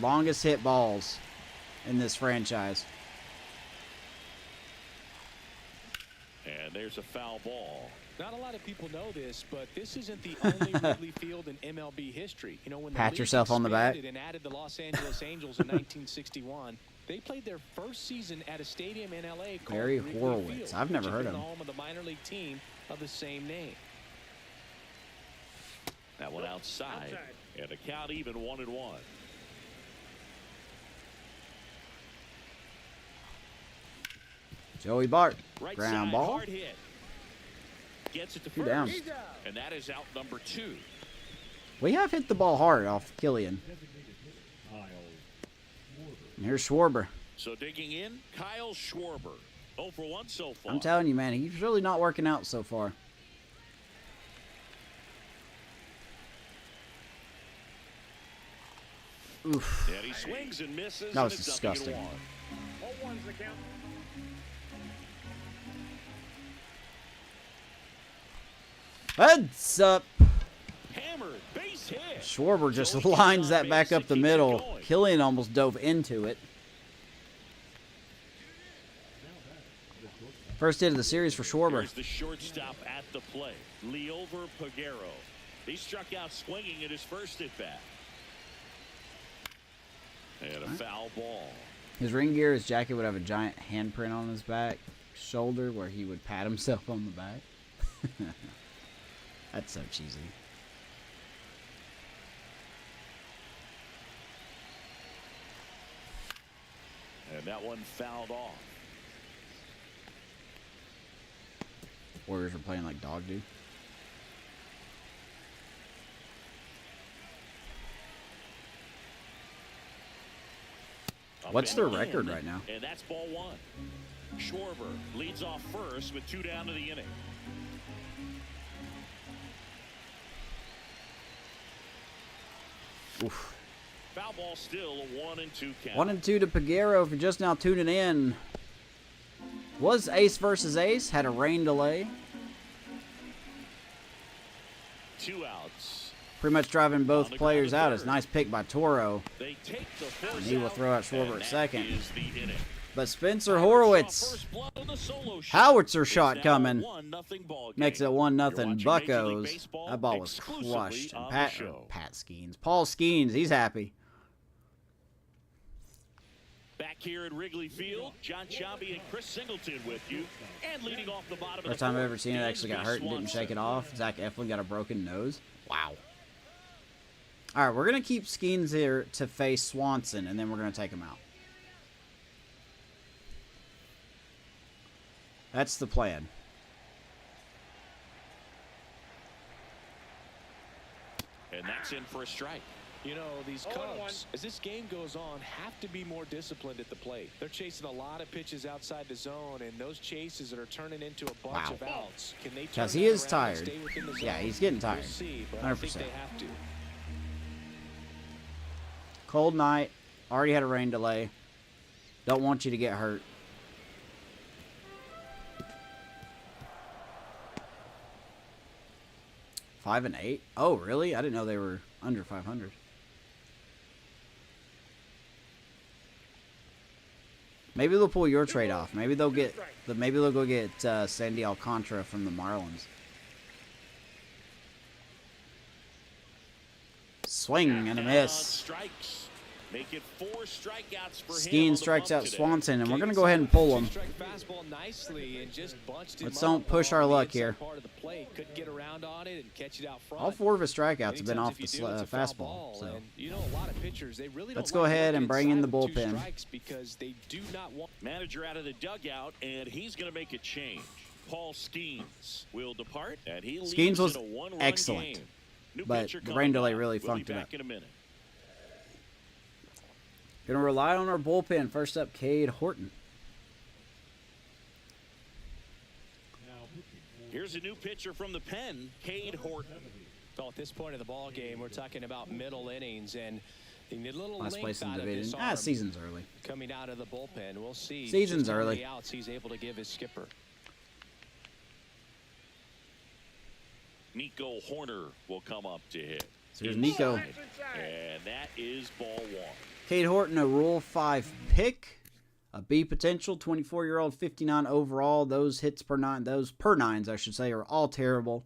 longest hit balls in this franchise. And there's a foul ball. Not a lot of people know this, but this isn't the only Wrigley Field in MLB history. You know, when the Pat league yourself on the back. expanded and added the Los Angeles Angels in 1961, they played their first season at a stadium in LA called Barry Wrigley Horowitz. Field, I've never which heard had of been him. the home of the minor league team of the same name. That one outside. And the count even 1-1. Joey Bart. Right Ground side, ball. hard hit. Gets it to 2 first. down. And that is out number 2. We have hit the ball hard off Killian. And here's Schwarber. So digging in, Kyle Schwarber. 0 for 1 so far. I'm telling you, man, he's really not working out so far. Oof. And he swings and misses. That was and it's disgusting. 0-1. 0-1's the count. Heads up. Hammered, base hit. Schwarber just So he lines gets that on back base up to the keep it middle. going. Killian almost dove into it. First hit of the series for Schwarber. Here's the shortstop at the plate, Leover Peguero. He struck out swinging at his first at bat. And a foul ball. His ring gear, his jacket would have a giant handprint on his back shoulder where he would pat himself on the back. That's so cheesy. And that one fouled off. Warriors were playing like dog do. What's their record right now? And that's ball 1. Schwarber leads off first with 2 down to the inning. Oof. Foul ball still a 1-2 count. 1-2 to Peguero for just now tuning in. Was ace versus ace. Had a rain delay. 2 outs. Pretty much driving both On the players ground out. to It's a third. nice pick by Toro. They take the force And he will out, throw out Schwarber and at that second. is the inning. But Spencer Saw Horowitz, first blood of the solo shot. howitzer It's shot now a coming. 1-0 ball game. Makes it 1-0 You're watching Major League Buccos. Baseball That ball was exclusively crushed. And on Pat, the show. Pat Skeens. Paul Skeens, he's happy. Back here at Wrigley Field, John Sciambi and Chris Singleton with you. And leading off the bottom First of the time I've fourth, ever seen it actually got hurt and didn't Swanson. shake it off. Zach Eflin got a broken nose. Wow. All right, we're going to keep Skeens here to face Swanson, and then we're going to take him out. That's the plan. And that's in for a strike. You know, these Cubs, as this game goes on, have to be more disciplined at the plate. They're chasing a lot of pitches outside the zone, and those chases that are turning into a bunch Wow. of outs. Can they turn Because he that is around and tired. stay within the Yeah, zone? he's getting tired. We'll see, but I think 100%. they have to. Cold night. Already had a rain delay. Don't want you to get hurt. Five and 8? Oh, really? I didn't know they were under 500. Maybe they'll pull your trade off. Maybe they'll get maybe they'll go get Sandy Alcantara from the Marlins. Swing and a miss. Strikes. Make it 4 strikeouts for him. Skeen on the strikes bump out today. Swanson, and we're going to go ahead and pull him. Strike fastball nicely and just bunched him Let's up don't push on our the luck inside here. part of the plate. Couldn't get around on it and catch it out front. All 4 of his strikeouts have been Many off times the if you do, it's a foul fastball. ball, So and you know, a lot of pitchers, they really let's don't go like ahead and working bring in the inside with 2 bullpen. strikes because they do not want. Manager out of the dugout, and he's going to make a change. Paul Skeens will depart, and he leads Skeens was in a 1-run excellent, game. New but pitcher the coming rain delay up. really We'll funked be it back up. in a minute. Going to rely on our bullpen. First up, Cade Horton. Here's a new pitcher from the pen, Cade Horton. Well, at this point of the ball game, we're talking about middle innings, and they need a little Last place length in out the of this division. arm Season's early. coming out of the bullpen. We'll see. Season's just how early. many outs he's able to give his skipper. Nico Horner will come up to hit. So here's Nico. And that is ball 1. Cade Horton, a Rule 5 pick. A B potential, 24-year-old, 59 overall. Those hits per nine, those per nines, I should say, are all terrible.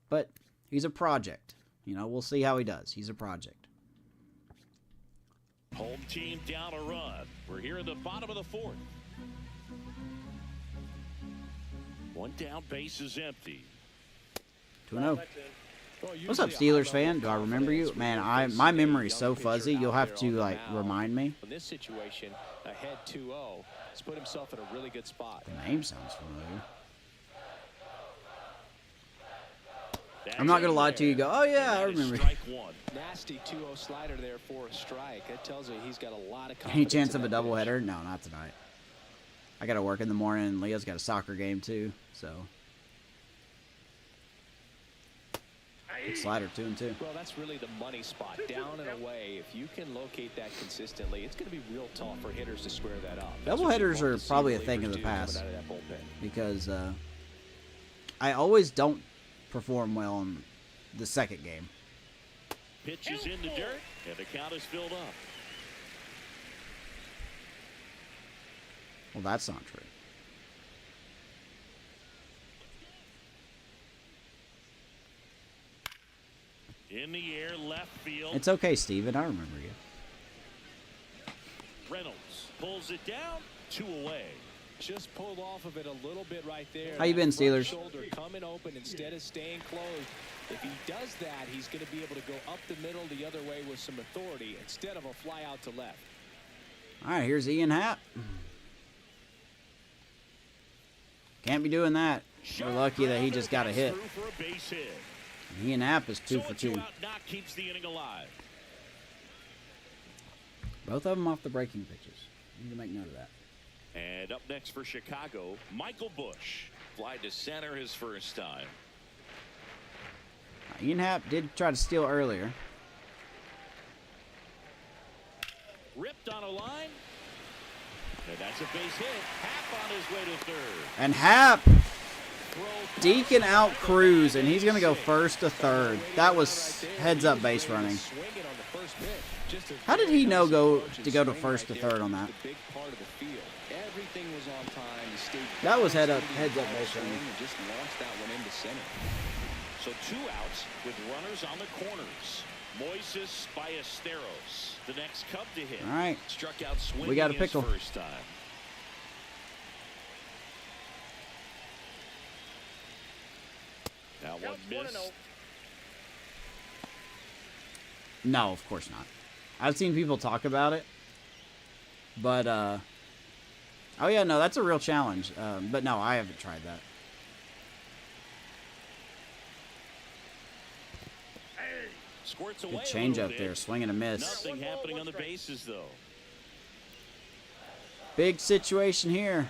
But he's a project. You know, we'll see how he does. He's a project. Home team down a run. We're here in the bottom of the 4th. 1 down, base is empty. 2-0. Well, What's up, usually a Steelers fan? Do I high-level remember you? confidence Man, when you're my facing a memory's young so pitcher fuzzy. You'll out have there to on the like mound. remind me. In this situation, ahead 2-0, he's put himself in a really good spot. The name sounds familiar. I'm not gonna lie to you. Go, oh yeah, I remember. Strike one. Nasty 2-0 slider there for a strike. That tells you he's got a lot of confidence. Any chance of a doubleheader? No, not tonight. I gotta work in the morning, and Leo's got a soccer game too, so. Good slider, 2-2. Well, that's really the money spot. Down and away. If you can locate that consistently, it's going to be real tough for hitters to square that up. Doubleheaders are probably a thing of the past because I always don't perform well in the second game. Pitches in the dirt, and the count is filled up. Well, that's not true. In the air, left field. It's okay, Steven. I remember you. Reynolds pulls it down, 2 away. Just pulled off of it a little bit right there. How you been, Steelers? Shoulder coming open instead of staying closed. If he does that, he's going to be able to go up the middle the other way with some authority instead of a fly out to left. All right, here's Ian Happ. Can't be doing that. We're lucky that he just got a hit. Ian Happ is 2 for 2. Keeps the inning alive. Both of them off the breaking pitches. Need to make note of that. And up next for Chicago, Michael Bush. Fly to center his first time. Ian Happ did try to steal earlier. Ripped on a line. And that's a base hit. Happ on his way to third. And Happ deacon out Cruz, and he's going to go first to third. That was heads-up base running. How did he know to go to first to third on that? That was heads-up base running. So 2 outs with runners on the corners. Moises Ballesteros, the next Cub to hit. All right. Struck out swinging we got a pickle. His first time. Now one missed. No, of course not. I've seen people talk about it, but oh yeah, no, that's a real challenge. But no, I haven't tried that. Squirts Good away change up there, swing and a miss. Nothing happening on the bases though. Big situation here.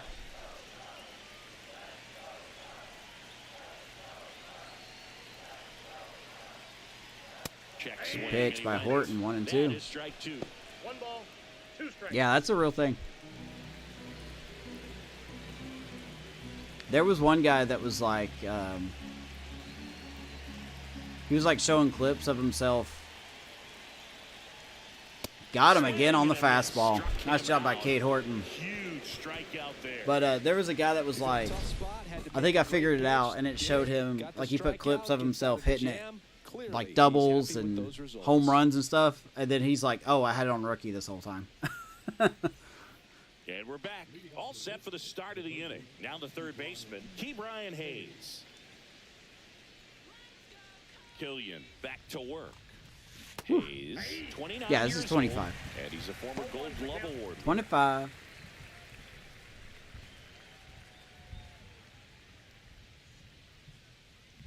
Pitch by Horton, 1-2. Strike 2. 1 ball, 2 strikes. Yeah, that's a real thing. There was one guy that was like, he was like showing clips of himself. Got him again on the fastball. Nice job by Kate Horton. Huge strikeout there. But there was a guy that was like, I think I figured it out, and it showed him, like he put clips of himself hitting it, like doubles and home runs and stuff. And then he's like, oh, I had it on rookie this whole time. And we're back. All set for the start of the inning. Now the third baseman, Key Brian Hayes. Killian back to work. Hayes, 29 Yeah, this is 25. old, and he's a former Gold Glove award. 25.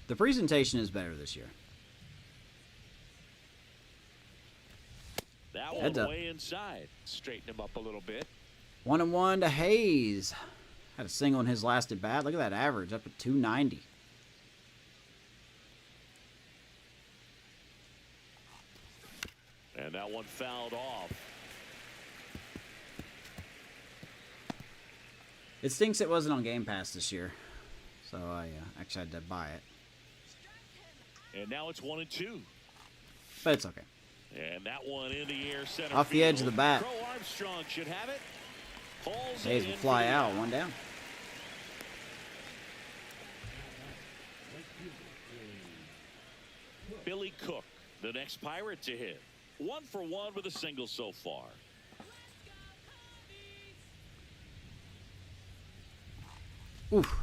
The presentation is better this year. That Heads one up. way inside. Straighten him up a little bit. 1-1 to Hayes. Had a single in his last at bat. Look at that average, up at 290. And that one fouled off. It stinks it wasn't on Game Pass this year. So I actually had to buy it. And now it's 1-2. But it's okay. And that one in the air, center Off the edge of the bat. Crow Armstrong should have it. Pulls Hayes it will in fly for the out, 1 down. Billy Cook, the next Pirate to hit. 1 for 1 with a single so far. Oof.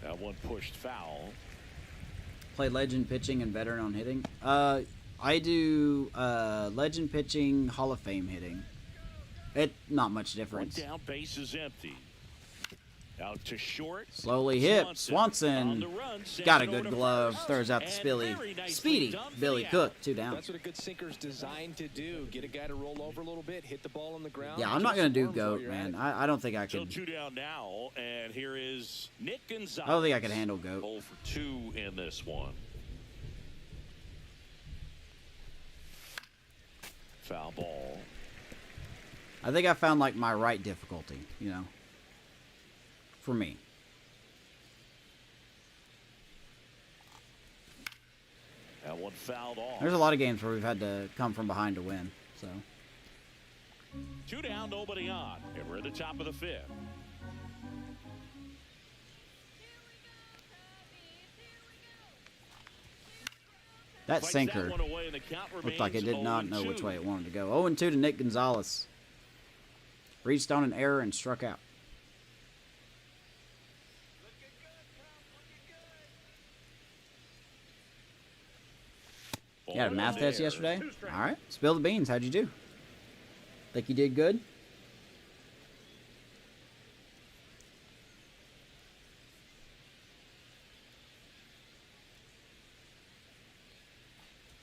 That one pushed foul. Play legend pitching and veteran on hitting. I do legend pitching, Hall of Fame hitting. It not much One difference. down, base is empty. Out to short. Slowly hit. On Swanson the run, sends got a it over good to glove. first. Throws out the And Spilly. very nicely Speedy done for Billy the Cook. out. 2 down. That's what a good sinker's designed to do. Get a guy to roll over a little bit, hit the ball on the ground. Yeah, I'm not going to do GOAT, man. I don't think I So could. 2 down now, and here is Nick Gonzalez. I don't think I could handle GOAT. 0 for 2 in this one. Foul ball. I think I found like my right difficulty, you know, for me. That one fouled off. There's a lot of games where we've had to come from behind to win. So 2 down, nobody on. And we're at the top of the 5th. that Fights sinker that one away, and the count looked like it did remains not know 0-2. which way it wanted to go. 0-2 to Nick Gonzalez. Reached on an error and struck out. You had a math test yesterday? All right. Spill the beans. How'd you do? Think you did good?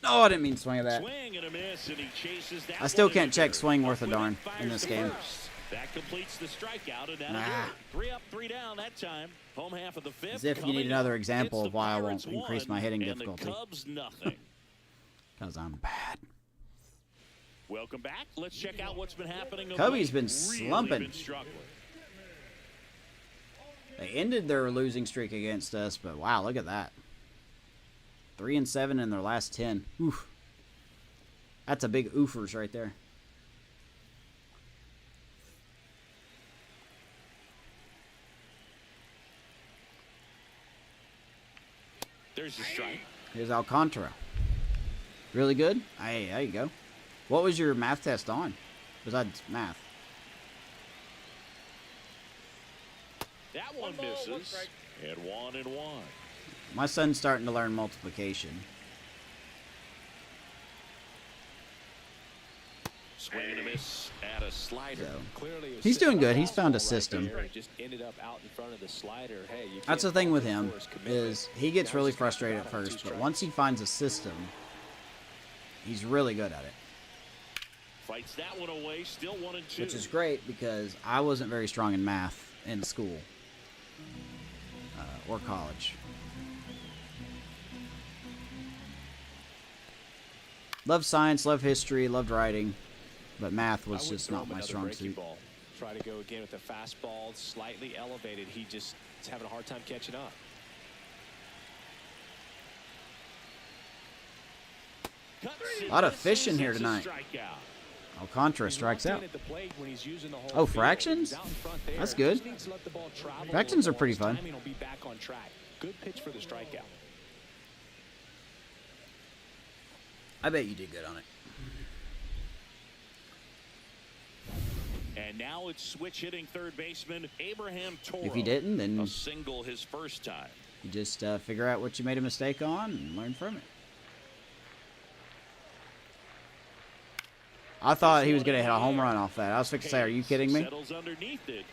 Oh, I didn't mean to swing at that. Swing and a miss, and he chases that I still one can't into check third. swing worth a Up darn with it, in this fires game. to first. That completes the strikeout, and that'll Nah. do it. 3 up, 3 down that time. Home half of the 5th. As if you coming need another up. example It's of the why I Pirates won't increase 1 my hitting and difficulty. the Cubs nothing. Because I'm bad. Welcome back. Let's check out what's been happening. of Kobe's late. been Really slumping. been struggling. They ended their losing streak against us, but wow, look at that. 3-7 in their last 10. Oof. That's a big oofers right there. There's the strike. Here's Alcantara. Really good? Hey, there you go. What was your math test on? Besides math. That one One ball, one misses. strike. And 1-1. My son's starting to learn multiplication. Swing and a miss at a slider. So Clearly, it was he's doing sitting good. on He's found a fastball right system. there. It just ended up out in front of the slider. Hey, you That's the can't thing fault with him him for his commitment. is he gets Now really he's got to frustrated at battle 2 first, but strikes. once he finds a system, he's really good at it. Fights that one away. Still 1-2. Which is great because I wasn't very strong in math in school or college. Loved science, loved history, loved writing, but math I was would just throw not him my another strong breaking suit. ball. Try to go again with a fastball, slightly elevated. He just is having a hard time catching up. A lot of fish in here tonight. Strikeout. Alcantara strikes He's out. locked in at the plate when he's using the whole Oh, field. fractions? He's out in front there. That's good. Just needs to let the ball travel a Fractions little are pretty more. His fun. timing will be back on track. Good pitch for the strikeout. I bet you did good on it. And now it's switch hitting third baseman Abraham Toro. If you didn't, then A single his first time. you just figure out what you made a mistake on and learn from it. I thought he was going to hit a home run off that. I was fixing to say, are you kidding me? Settles underneath it.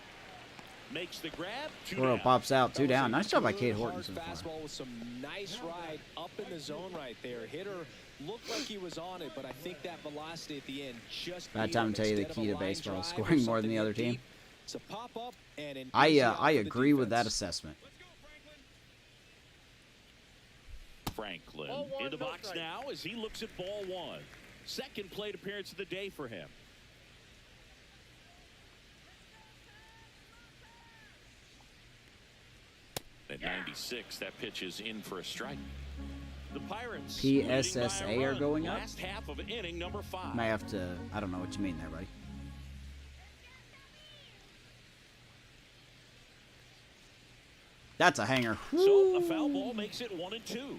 Makes the grab. 2 Toro down. pops out, 2 That was down. a Nice job by good, Cade Horton hard so far. fastball with some nice ride up in the zone right there. Hitter looked like he was on it, but I think that velocity at the end just Bad beat time him. to tell you the Instead of key a to line baseball is drive or scoring more than the something other team. deep, it's a pop up and an I easy out for the agree with that defense. assessment. Franklin Ball one, in the no box strike. now as he looks at ball 1. Second plate appearance of the day for him. At 96, that pitch is in for a strike. The Pirates PSSA leading by a are run. going up? Last half of inning number 5. May have to, I don't know what you mean there, buddy. That's a hanger. So a foul ball makes it 1-2.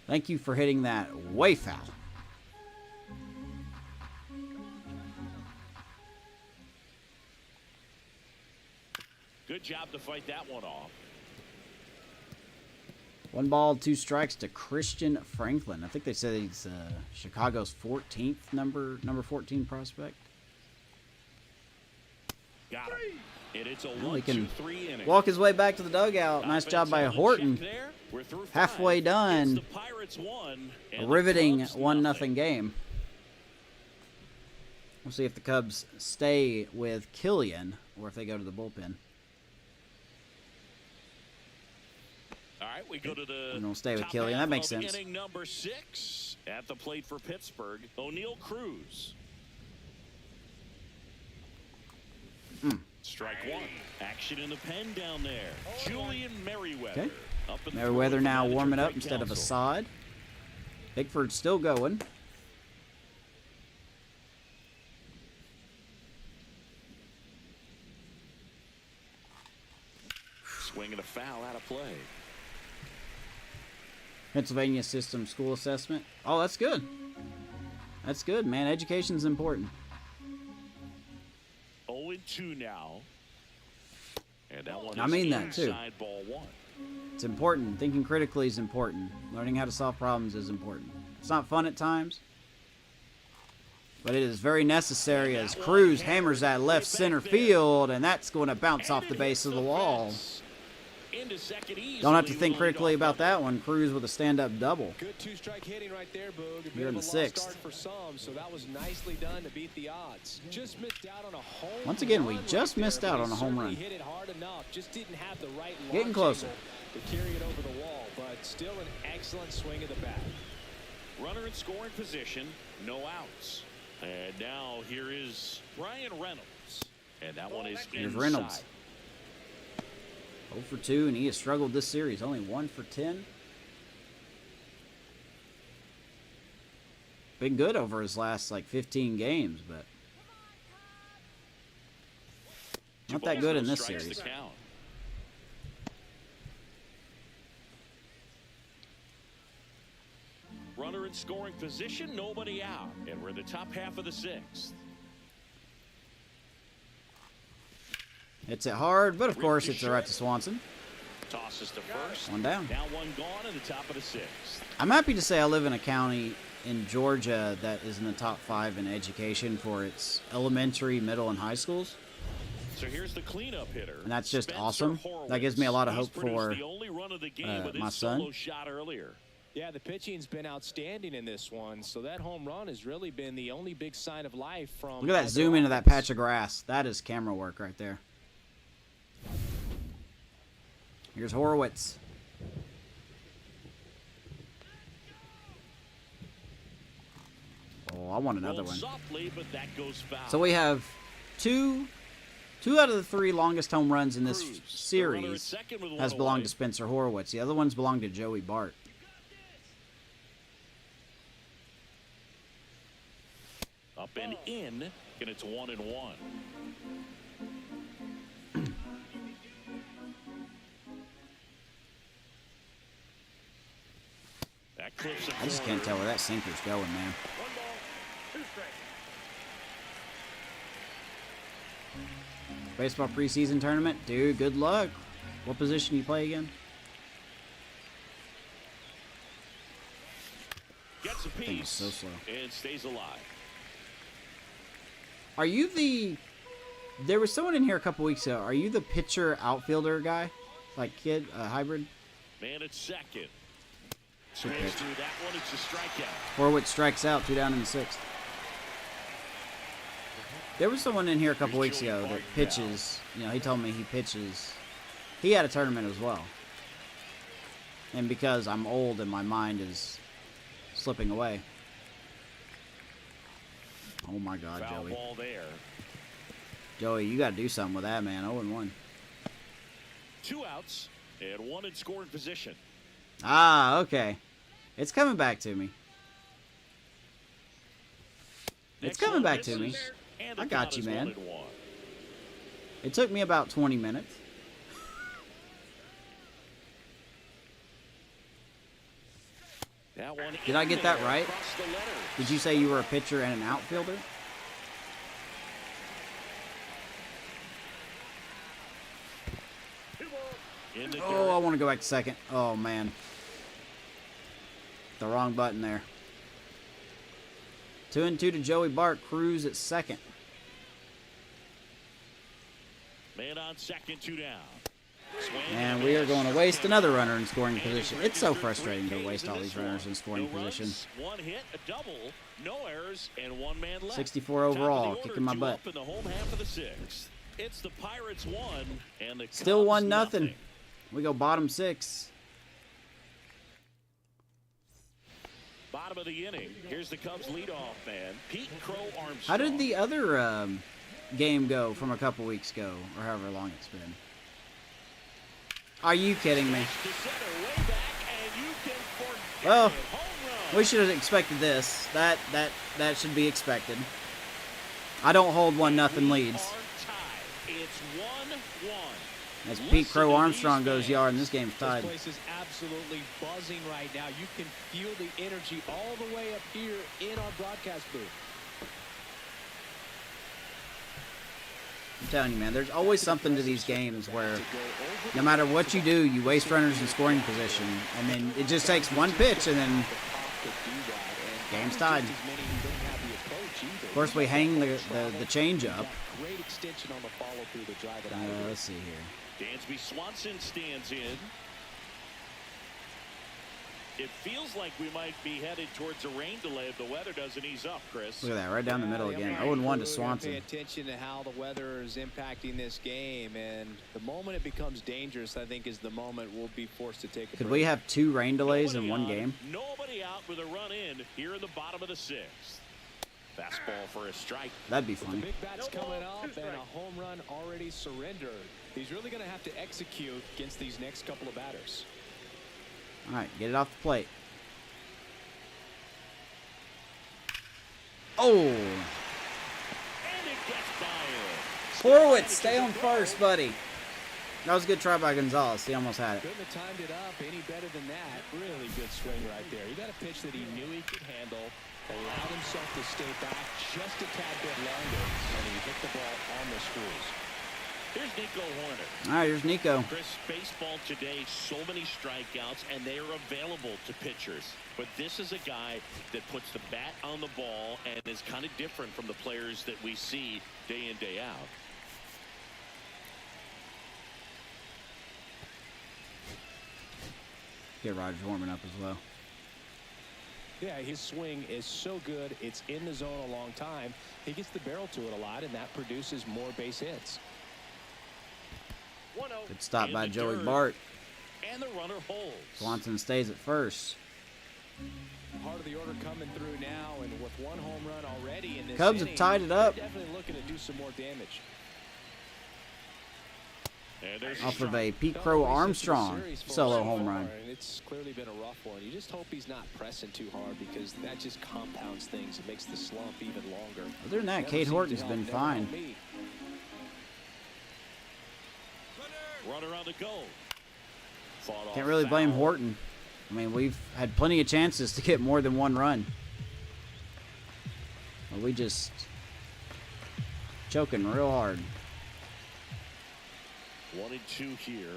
Thank you for hitting that way foul. Good job to fight that one off. 1 ball, 2 strikes to Christian Franklin. I think they said he's Chicago's 14th number 14 prospect. Got him. And it's a Well, he can 1-2-3 inning. walk his way back to the dugout. Nice job by Horton. Halfway done. A riveting 1-0 game. We'll see if the Cubs stay with Killian or if they go to the bullpen. All right, we go to the We're gonna stay with Killian. That makes sense. Inning number 6 at the plate for Pittsburgh. O'Neal Cruz. Strike one. Action in the pen down there. Julian Merriweather. Okay. Up in the Merriweather field, now manager warming up Greg instead of Counsell. Assad. Bickford's still going. Swinging a foul out of play. Pennsylvania System School Assessment. Oh, that's good. That's good, man. Education's important. 0-2 now. And that one I is mean that, too. inside ball one. It's important. Thinking critically is important. Learning how to solve problems is important. It's not fun at times, but it is very necessary as Cruz hammers that left center field, and that's going to bounce off the base of the wall. Don't have to think critically about that one. Cruz with a stand-up double. Good two-strike hitting right there, Boog. Here in the 6th. For some, so that was nicely done to beat the odds. Just missed out on a home Once again, we run just right missed there, out but on a he home certainly run. hit it hard enough. Just didn't have the right Getting launch closer. angle to carry it over the wall, but still an excellent swing of the bat. Runner in scoring position, no outs. And now here is Ryan Reynolds. And that one is Here's inside. Reynolds. 0 for 2, and he has struggled this series. Only 1 for 10. Been good over his last, 15 games, but not that good in this Strikes series. the count. Runner in scoring position, nobody out. And we're in the top half of the 6th. It's it hard, but of course it's all right to Swanson. Tosses to first. One down. Now one gone in the top of the 6th. I'm happy to say I live in a county in Georgia that is in the top 5 in education for its elementary, middle, and high schools. So here's the cleanup hitter. And that's just Spencer awesome. Horwitz. That gives me a lot of He's hope produced for the only run of the game with my his son. solo shot earlier. Yeah, the pitching's been outstanding in this one, so that home run has really been the only big sign of life from... Look at that their zoom into that offense. patch of grass. That is camera work right there. Here's Horowitz. Oh, I want another Rolled one. softly, but that goes foul. So we have two out of the 3 longest home runs in this Cruz, the runner at series second with has one belonged away. to Spencer Horowitz. The other ones belong to Joey Bart. Up and in, and it's 1-1. That clips I just can't tell where that sinker's going, man. 1 ball, 2 strikes. Baseball preseason tournament. Dude, good luck. What position do you play again? Gets a Thing is piece so slow. and stays alive. Are you the... There was someone in here a couple weeks ago. Are you the pitcher outfielder guy? Like kid, hybrid? Man at second. Good Swings pitch. through that one. It's a strikeout. Horowitz strikes out, 2 down in the 6th. There was someone in here a couple weeks ago that pitches. You know, he told me he pitches. He had a tournament as well. And because I'm old and my mind is slipping away. Oh my God, Foul Joey. ball there. Joey, you got to do something with that, man. 0-1. 2 outs and 1 in scoring position. Ah, okay. It's coming back to me. It's Next coming one back to me. misses, and the I got count you, is man. 1-1. It took me about 20 minutes. That one Did I in get that there right? across the letters. Did you say you were a pitcher and an outfielder? In the Oh, I dirt. want to go back to second. Oh, man. The wrong button there. 2-2 to Joey Bart. Cruz at second. on second, 2 down. And we are going to waste another runner in scoring position. It's so frustrating to waste all these runners in scoring position. 1 hit, a double, no errors, and 1 man left. 64 overall, kicking my butt. In the home half of the 6th. It's the Pirates 1 and the Still Cubs 1-0. We go bottom 6. Bottom of the inning. Here's the Cubs leadoff man, Pete Crow Armstrong. How did the other game go from a couple weeks ago, or however long it's been? Are you kidding me? Well, we should have expected this. That should be expected. I don't hold 1-0 leads. It's 1-1. As Pete Crow Armstrong goes yard, and this game's tied. This place is absolutely buzzing right now. You can feel the energy all the way up here in our broadcast booth. I'm telling you, man, there's always something to these games where no matter what you do, you waste runners in scoring position, and then it just takes one pitch, and then game's tied. Of course, we hang the change up. Great extension on the follow through to drive it out. Let's see here. Dansby Swanson stands in. It feels like we might be headed towards a rain delay if the weather doesn't ease up, Chris. Look at that, right down the middle again. 0-1 to Swanson. Pay attention to how the weather is impacting this game, and the moment it becomes dangerous, I think, is the moment we'll be forced to take a Could break. we have 2 rain delays in one game? Nobody out with a run in here in the bottom of the 6th. Fastball for a strike. That'd be The funny. big bat's coming up and a home run already surrendered. He's really going to have to execute against these next couple of batters. All right, get it off the plate. Oh! And it gets by him. Horwitz, stay on first, buddy. That was a good try by Gonzalez. He almost had it. Couldn't have timed it up any better than that. Really good swing right there. He got a pitch that he knew he could handle, allowed himself to stay back just a tad bit longer, and he hit the ball on the screws. Here's Nico Horner. All right, here's Nico. Chris, baseball today, so many strikeouts, and they are available to pitchers. But this is a guy that puts the bat on the ball and is kind of different from the players that we see day in, day out. Get Rogers warming up as well. Yeah, his swing is so good. It's in the zone a long time. He gets the barrel to it a lot, and that produces more base hits. Good stop by In the Joey dirt. Bart. And the runner holds. Swanson stays at first. Part of the order coming through now, and with 1 home run already in this Cubs inning, have tied it up. they're definitely looking to do some more damage. And there's Off of strike. a Pete Crow Armstrong solo home run. And it's clearly been a rough one. You just hope he's not pressing too hard, because that just compounds things. It makes the slump even longer. Other than that, Never Cade seems to Horton's help, been never fine. helped me. Runner on the go. Fought Can't off really blame foul. Horton. I mean, we've had plenty of chances to get more than 1 run. But we just choking real hard. 1-2 here.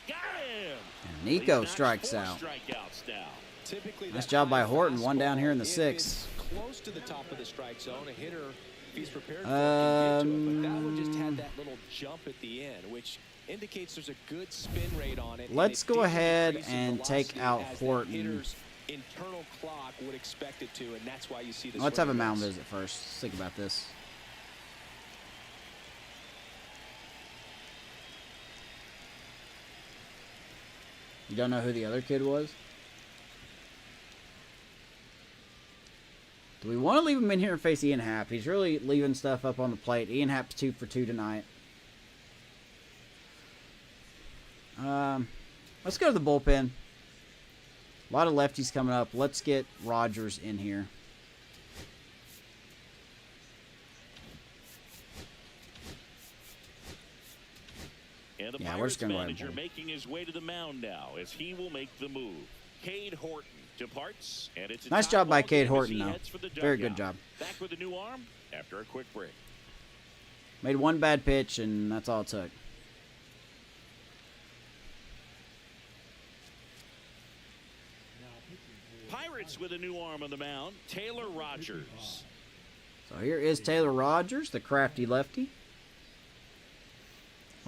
Got him. And Nico He's strikes notched 4 out. strikeouts now. Typically, Nice that job by high Horton, 1 down here in the fastball, if 6th. it's close to the top of the strike zone, a hitter, if he's prepared for it, can get to it. But that one just had that little jump at the end, which indicates there's a good spin rate on it. Let's and it go didn't ahead increase in and take velocity out as the Horton. hitter's internal clock would expect it to, and that's why you see this. Let's have a mound visit first. Let's think about this. You don't know who the other kid was? Do we want to leave him in here and face Ian Happ? He's really leaving stuff up on the plate. Ian Happ's 2 for 2 tonight. Let's go to the bullpen. A lot of lefties coming up. Let's get Rogers in here. And the Yeah, we're Pirates just gonna go ahead and manager pull. making his way to the mound now as he will make the move. Cade Horton departs, and it's a Nice tie job by ball Cade game as Horton, he though. heads for the Very good dugout. job. Back with a new arm after a quick break. Made 1 bad pitch, and that's all it took. Pirates with a new arm on the mound, Taylor Rogers. So here is Taylor Rogers, the crafty lefty.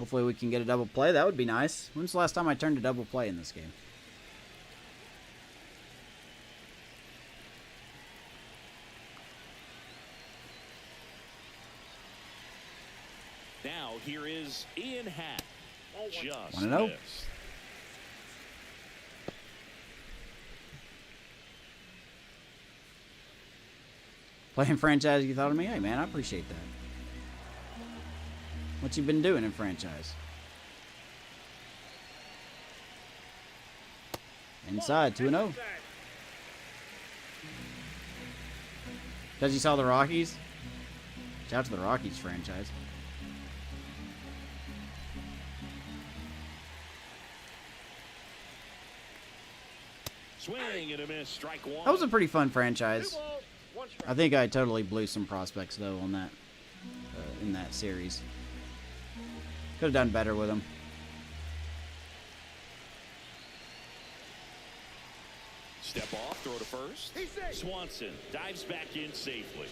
Hopefully we can get a double play. That would be nice. When's the last time I turned a double play in this game? Now here is Ian Hack. Just 1-0. missed. Playing franchise, you thought of me? Hey, man, I appreciate that. What you been doing in franchise? Inside, 2-0. Because you saw the Rockies? Shout out to the Rockies franchise. Swing and a miss, strike one. That was a pretty fun franchise. I think I totally blew some prospects, though, on that in that series. Could have done better with them. Step off, throw to first. Swanson dives back in safely.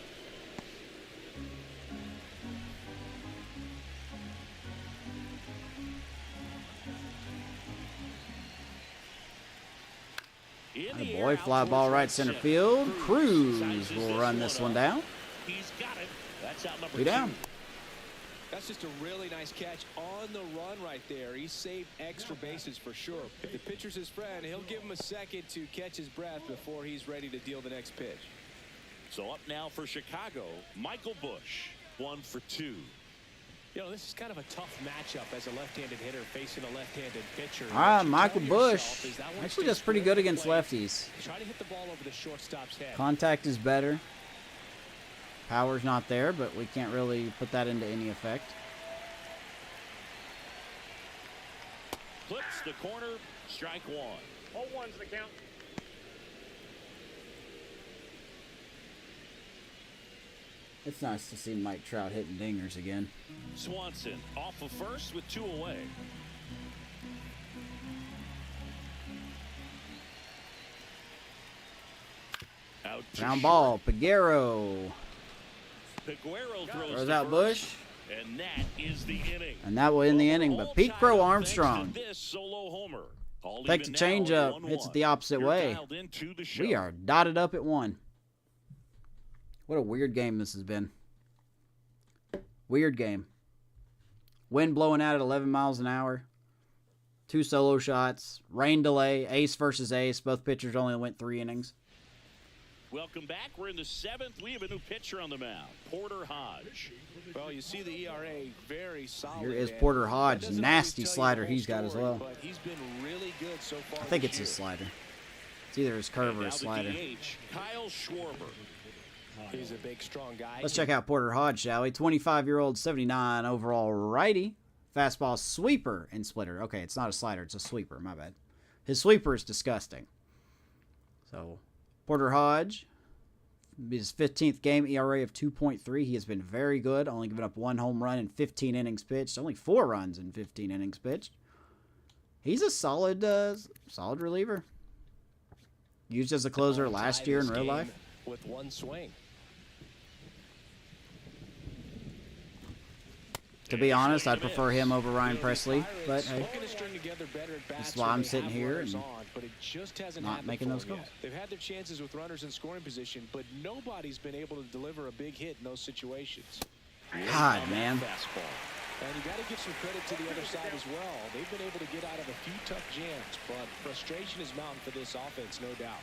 A boy, fly ball right center field. Cruz will run this one down. He's got it. That's out number We down. 2. That's just a really nice catch on the run right there. He saved extra bases for sure. If the pitcher's his friend, he'll give him a second to catch his breath before he's ready to deal the next pitch. So up now for Chicago, Michael Busch, 1 for 2. You know, this is kind of a tough matchup as a left-handed hitter facing a left-handed pitcher. Michael Busch actually does pretty good against lefties. Try to hit the ball over the shortstop's head. Contact is better. Power's not there, but we can't really put that into any effect. Clips the corner, strike one. 0-1's the count. It's nice to see Mike Trout hitting dingers again. Swanson off of first with 2 away. Out to Ground short. ball, Peguero. Peguero throws Throws to out first, Busch. and that is the inning. And that will end the inning, but Pete Crow Armstrong This solo homer. All takes a even now, change up, 1-1. hits it the opposite You're way. dialed into the show. We are dotted up at 1. What a weird game this has been. Weird game. Wind blowing out at 11 miles an hour. 2 solo shots. Rain delay. Ace versus ace. Both pitchers only went 3 innings. Welcome back. We're in the 7th. We have a new pitcher on the mound, Porter Hodge. Well, you see the ERA very solid. Here is and Porter that Hodge. doesn't Nasty always tell you slider the whole he's got as story, well. But he's been really good so far I think this it's his year. slider. It's either his curve or Now his the slider. DH, Kyle Schwarber. He's a big, strong guy. Let's check out Porter Hodge, shall we? 25-year-old, 79 overall righty. Fastball, sweeper, and splitter. Okay, it's not a slider. It's a sweeper. My bad. His sweeper is disgusting. So, Porter Hodge, his 15th game, ERA of 2.3. He has been very good. Only given up 1 home run in 15 innings pitched. Only 4 runs in 15 innings pitched. He's a solid reliever. Used as a closer last year in real life. With 1 swing. To be honest, I'd prefer him over Ryan Presley, but hey, That's why I'm sitting here and not making those calls. They've had their chances with runners in scoring position, but nobody's been able to deliver a big hit in those situations. God, man. Fastball. And you got to give some credit to the other side as well. They've been able to get out of a few tough jams, but frustration is mounting for this offense, no doubt.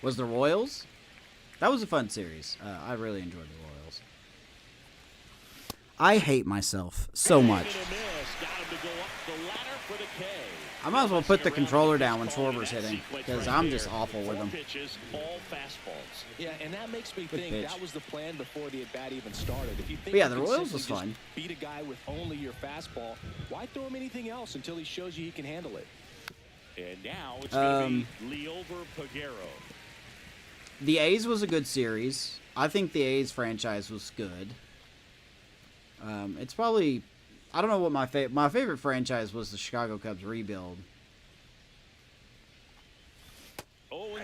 Was the Royals? That was a fun series. I really enjoyed the Royals. I hate myself so much. I might as well put the controller down when Schwarber's hitting, because I'm just awful with him. Yeah, and that makes me Good think pitch. that was the plan before the at-bat even started. If you think But yeah, you the can Royals simply was fun. just beat a guy with only your fastball, why throw him anything else until he shows you he can handle it? And now it's going to be Leover Peguero. The A's was a good series. I think the A's franchise was good. It's probably, I don't know what my favorite franchise was the Chicago Cubs rebuild.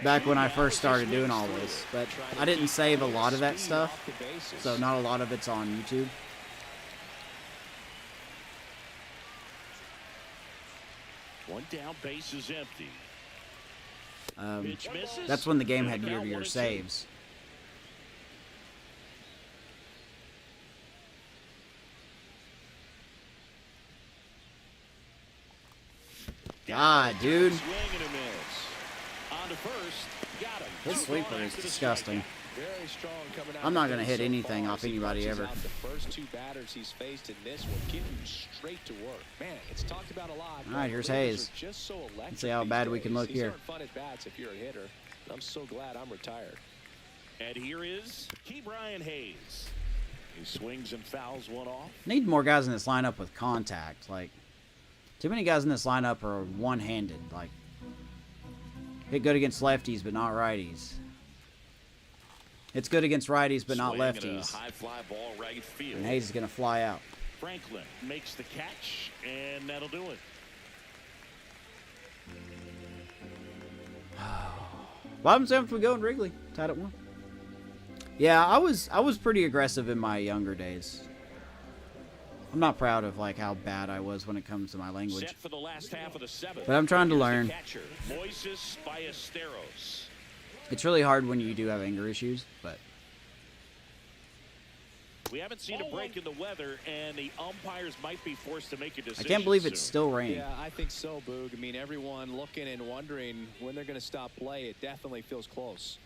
back when I first started doing all this. But I didn't save a lot of that stuff, so not a lot of it's on YouTube. One down, base is empty. That's when the game had year-to-year saves. God, dude. This sweeper is disgusting. I'm not going to hit anything off anybody ever. The first two batters he's faced in this one, getting straight to work. Man, it's talked about a lot. All right, here's Hayes. Let's see how bad we can look here. Fun at bats if you're a hitter. I'm so glad I'm retired. And here is Brian Hayes. He swings and fouls one off. Need more guys in this lineup with contact. Like, too many guys in this lineup are one-handed. Like, hit good against lefties, but not righties. It's good against righties, but not lefties. High fly ball right field. And Hayes is going to fly out. Franklin makes the catch, and that'll do it. Bottom seventh we go in Wrigley. Tied at 1. Yeah, I was pretty aggressive in my younger days. I'm not proud of like how bad I was when it comes to my language. Set for the last half of the 7th. But I'm trying to learn. Catcher, Moises Ballesteros. It's really hard when you do have anger issues, but we haven't seen a break in the weather, and the umpires might be forced to make a decision. I can't believe it's soon. still raining. Yeah, I think so, Boog. I mean, everyone looking and wondering when they're going to stop play. It definitely feels close.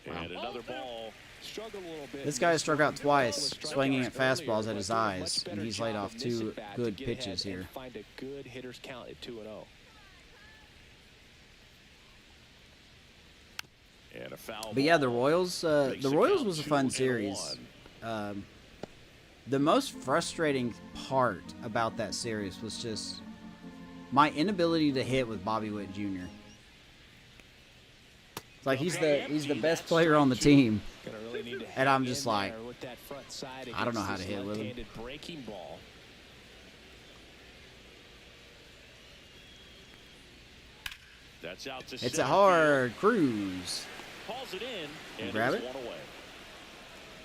And another ball. Struggled a little bit. This guy struck out twice, swinging at fastballs at his eyes, and he's laid off 2 good pitches here. Find a good hitter's count at 2-0. And a foul But yeah, the ball. Royals was a fun 2-1. series. The most frustrating part about that series was just my inability to hit with Bobby Witt Jr. It's like he's the best player on the team, and I'm just like, I don't know how to hit with him. That's out to It's a center hard cruise. field. Calls it in, and Grab it's it. 1 away.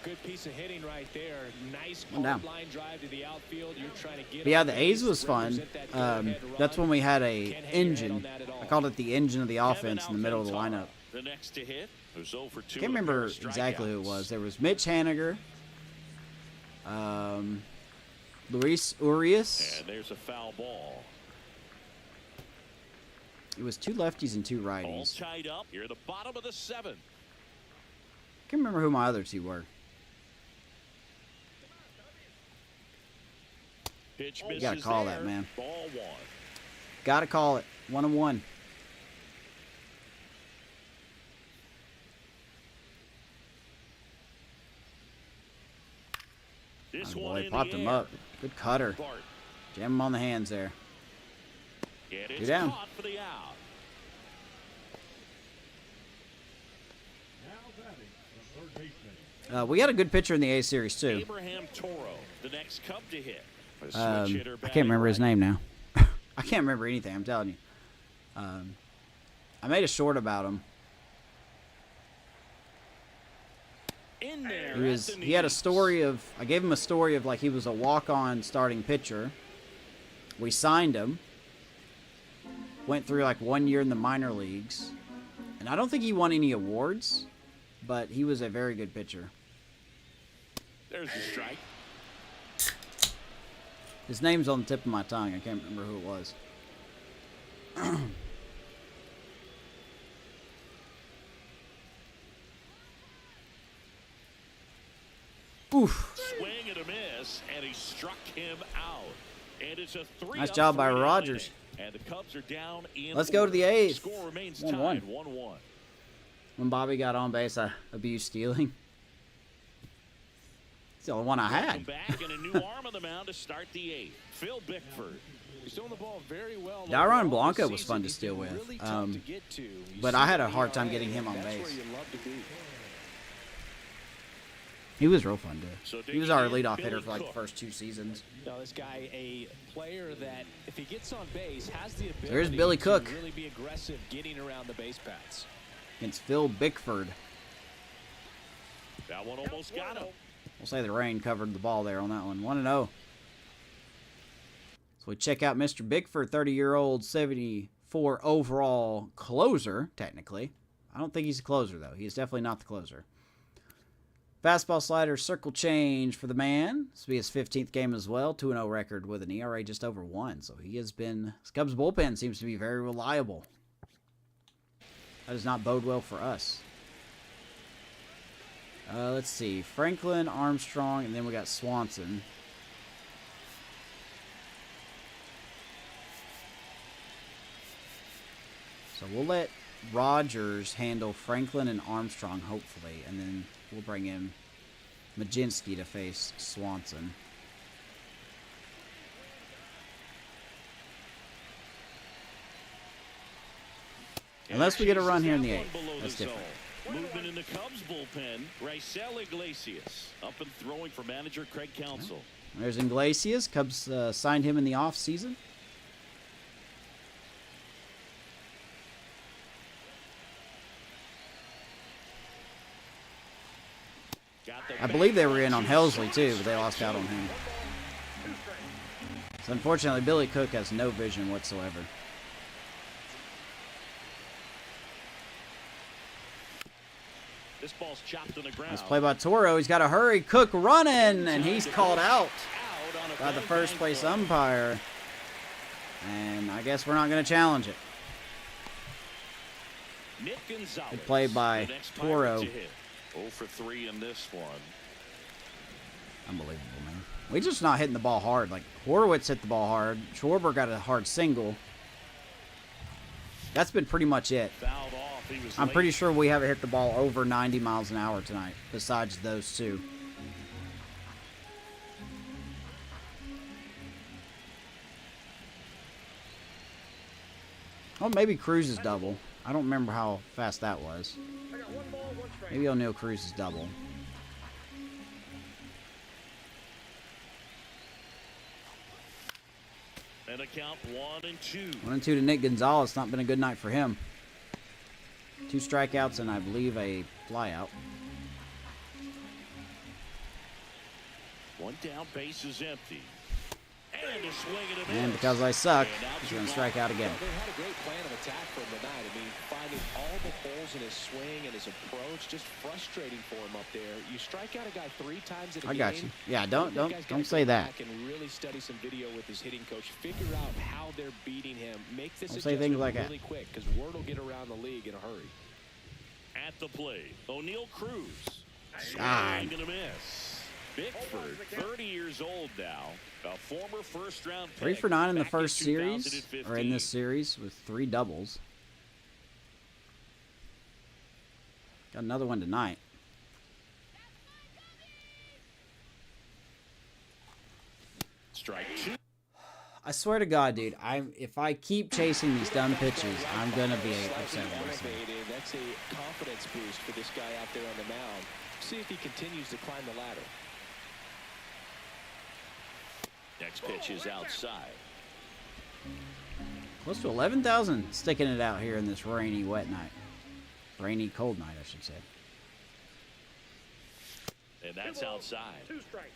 Good piece of hitting right there. Nice One down. line drive to the outfield. You're trying to get. But yeah, the A's was fun. That's when we had a engine. I called it the engine of the offense in the middle of the lineup. The next to hit was 0 for 2. I can't remember exactly who it was. There was Mitch Haniger, Luis Urias. And there's a foul ball. It was 2 lefties and 2 All righties. tied up here at the bottom of the 7th. I can't remember who my other 2 were. Pitch You gotta misses call there. that, man. Ball 1. Gotta call it. 1-1. This Oh, one boy, in popped the him air. up. Good cutter. Bart. Jam him on the hands there. And 2 it's down. caught for the out. We got a good pitcher in the A series too. Abraham Toro, the next Cub to hit. A switch hitter I can't remember his batting name now. I can't remember anything. I'm telling you. I made a short about him. right. In there He had a story of. I gave him a story of like he was a walk-on starting pitcher. We signed him. Went through like 1 year in the minor leagues, and I don't think he won any awards, but he was a very good pitcher. There's the strike. His name's on the tip of my tongue. I can't remember who it was. Oof. Swing and a miss, and he struck him out. And it's a 3-3 Nice job by Rogers. And the Cubs are down in Let's go to the eighth. Score remains 1-1. tied 1-1. When Bobby got on base, I abused stealing. It's the only one I Welcome had. back and a new arm on the mound to start the 8th. Phil Bickford. He's throwing the ball very well. Dairon overall Blanco this was season. fun to He's steal been with. really tough to get to. You But see I had a the hard time ERA, getting him on that's base. where you love to be. He was real fun So to. He was our digging in, leadoff Billy hitter for like the Cook. first 2 seasons. Now this guy, a player that if he gets on base, has the ability There's Billy Cook. to really be aggressive getting around the base paths. against Phil Bickford. That one almost got him. We'll say the rain covered the ball there on that one. 1-0. So we check out Mr. Bickford, 30-year-old, 74 overall closer, technically. I don't think he's a closer, though. He's definitely not the closer. Fastball slider, circle change for the man. This will be his 15th game as well. 2-0 record with an ERA just over 1. So he has been... This Cubs bullpen seems to be very reliable. That does not bode well for us. Let's see. Franklin, Armstrong, and then we got Swanson. So we'll let Rogers handle Franklin and Armstrong, hopefully. And then we'll bring in Majinski to face Swanson. Unless we get a run here in the 8th. That's different. Movement in the Cubs bullpen. Raisel Iglesias up and throwing for manager Craig Counsell. There's Iglesias. Cubs signed him in the offseason. I believe they were in on Helsley too, but they lost out on him. So unfortunately, Billy Cook has no vision whatsoever. This ball's chopped on the ground. Nice play by Toro. He's got to hurry. Cook running, and he's called out by the first place umpire. And I guess we're not going to challenge it. Good play by Toro. 0 for 3 in this one. Unbelievable, man. We just not hitting the ball hard. Like, Horowitz hit the ball hard. Schwarber got a hard single. That's been pretty much it. Fouled off. He was I'm late. pretty sure we haven't hit the ball over 90 miles an hour tonight, besides those two. Oh, maybe Cruz's double. I don't remember how fast that was. I got 1 ball, 1 strike. Maybe O'Neal Cruz's double. And a count 1-2. 1-2 to Nick Gonzalez. It's not been a good night for him. 2 strikeouts and I believe a flyout. 1 down, base is empty. And a swing and a miss. And because I suck, And out he's you going to go. strike out again. They had a great plan of attack from tonight. I mean, finding all the holes in his swing and his approach, just frustrating for him up there. You strike out a guy 3 times in a I game. got you. Yeah, don't That guy's gotta say go that. back and really study some video with his hitting coach. Figure out how they're beating him. Make this Don't say things adjustment like that. really quick, because word will get around the league in a hurry. At the plate, O'Neal Cruz. God. Swing and a miss. Bickford, 30 years old now. A former first-round pick. 3 for 9 in the back first series, 2015. or in this series, with 3 doubles. Got another one tonight. Strike 2. I swear to God, dude, if I keep chasing these dumb pitches, I'm gonna be upset with myself. Elevated. That's a confidence boost for this guy out there on the mound. See if he continues to climb the ladder. Next pitch is outside. Close to 11,000 sticking it out here in this rainy, wet night. Rainy, cold night, I should say. And that's outside. 2 strikes.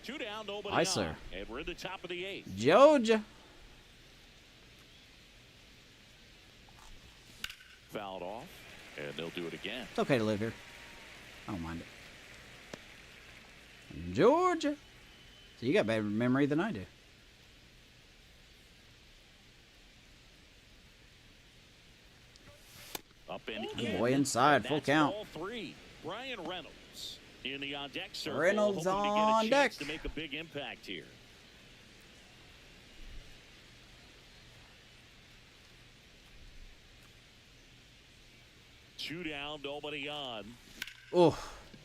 2 down, nobody Aye, on. sir. And we're in the top of the 8th. Georgia. Fouled off, and they'll do it again. It's okay to live here. I don't mind it. And Georgia. So you got better memory than I do. Up and Good in. boy, inside, And full that's count. ball 3. Brian Reynolds in the on-deck circle. Reynolds hoping to get a on chance deck. to make a big impact here. Two down, nobody on. Oh,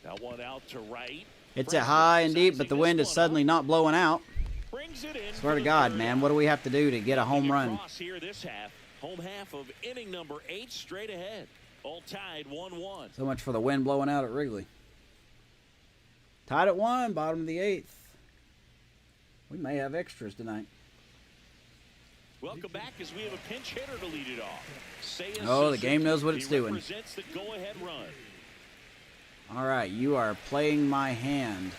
That one out to right. hits it high and deep, but the wind is suddenly not blowing out. Brings it in. Swear for to the God, third man, out. what do we have to do to get a home run? Across here this half. Home half of inning number 8 straight ahead. All tied 1-1. So much for the wind blowing out at Wrigley. Tied at 1, bottom of the 8th. We may have extras tonight. Welcome back as we have a pinch hitter to lead it off. Oh, the game knows what it's doing. Represents the go-ahead run. All right, you are playing my hand.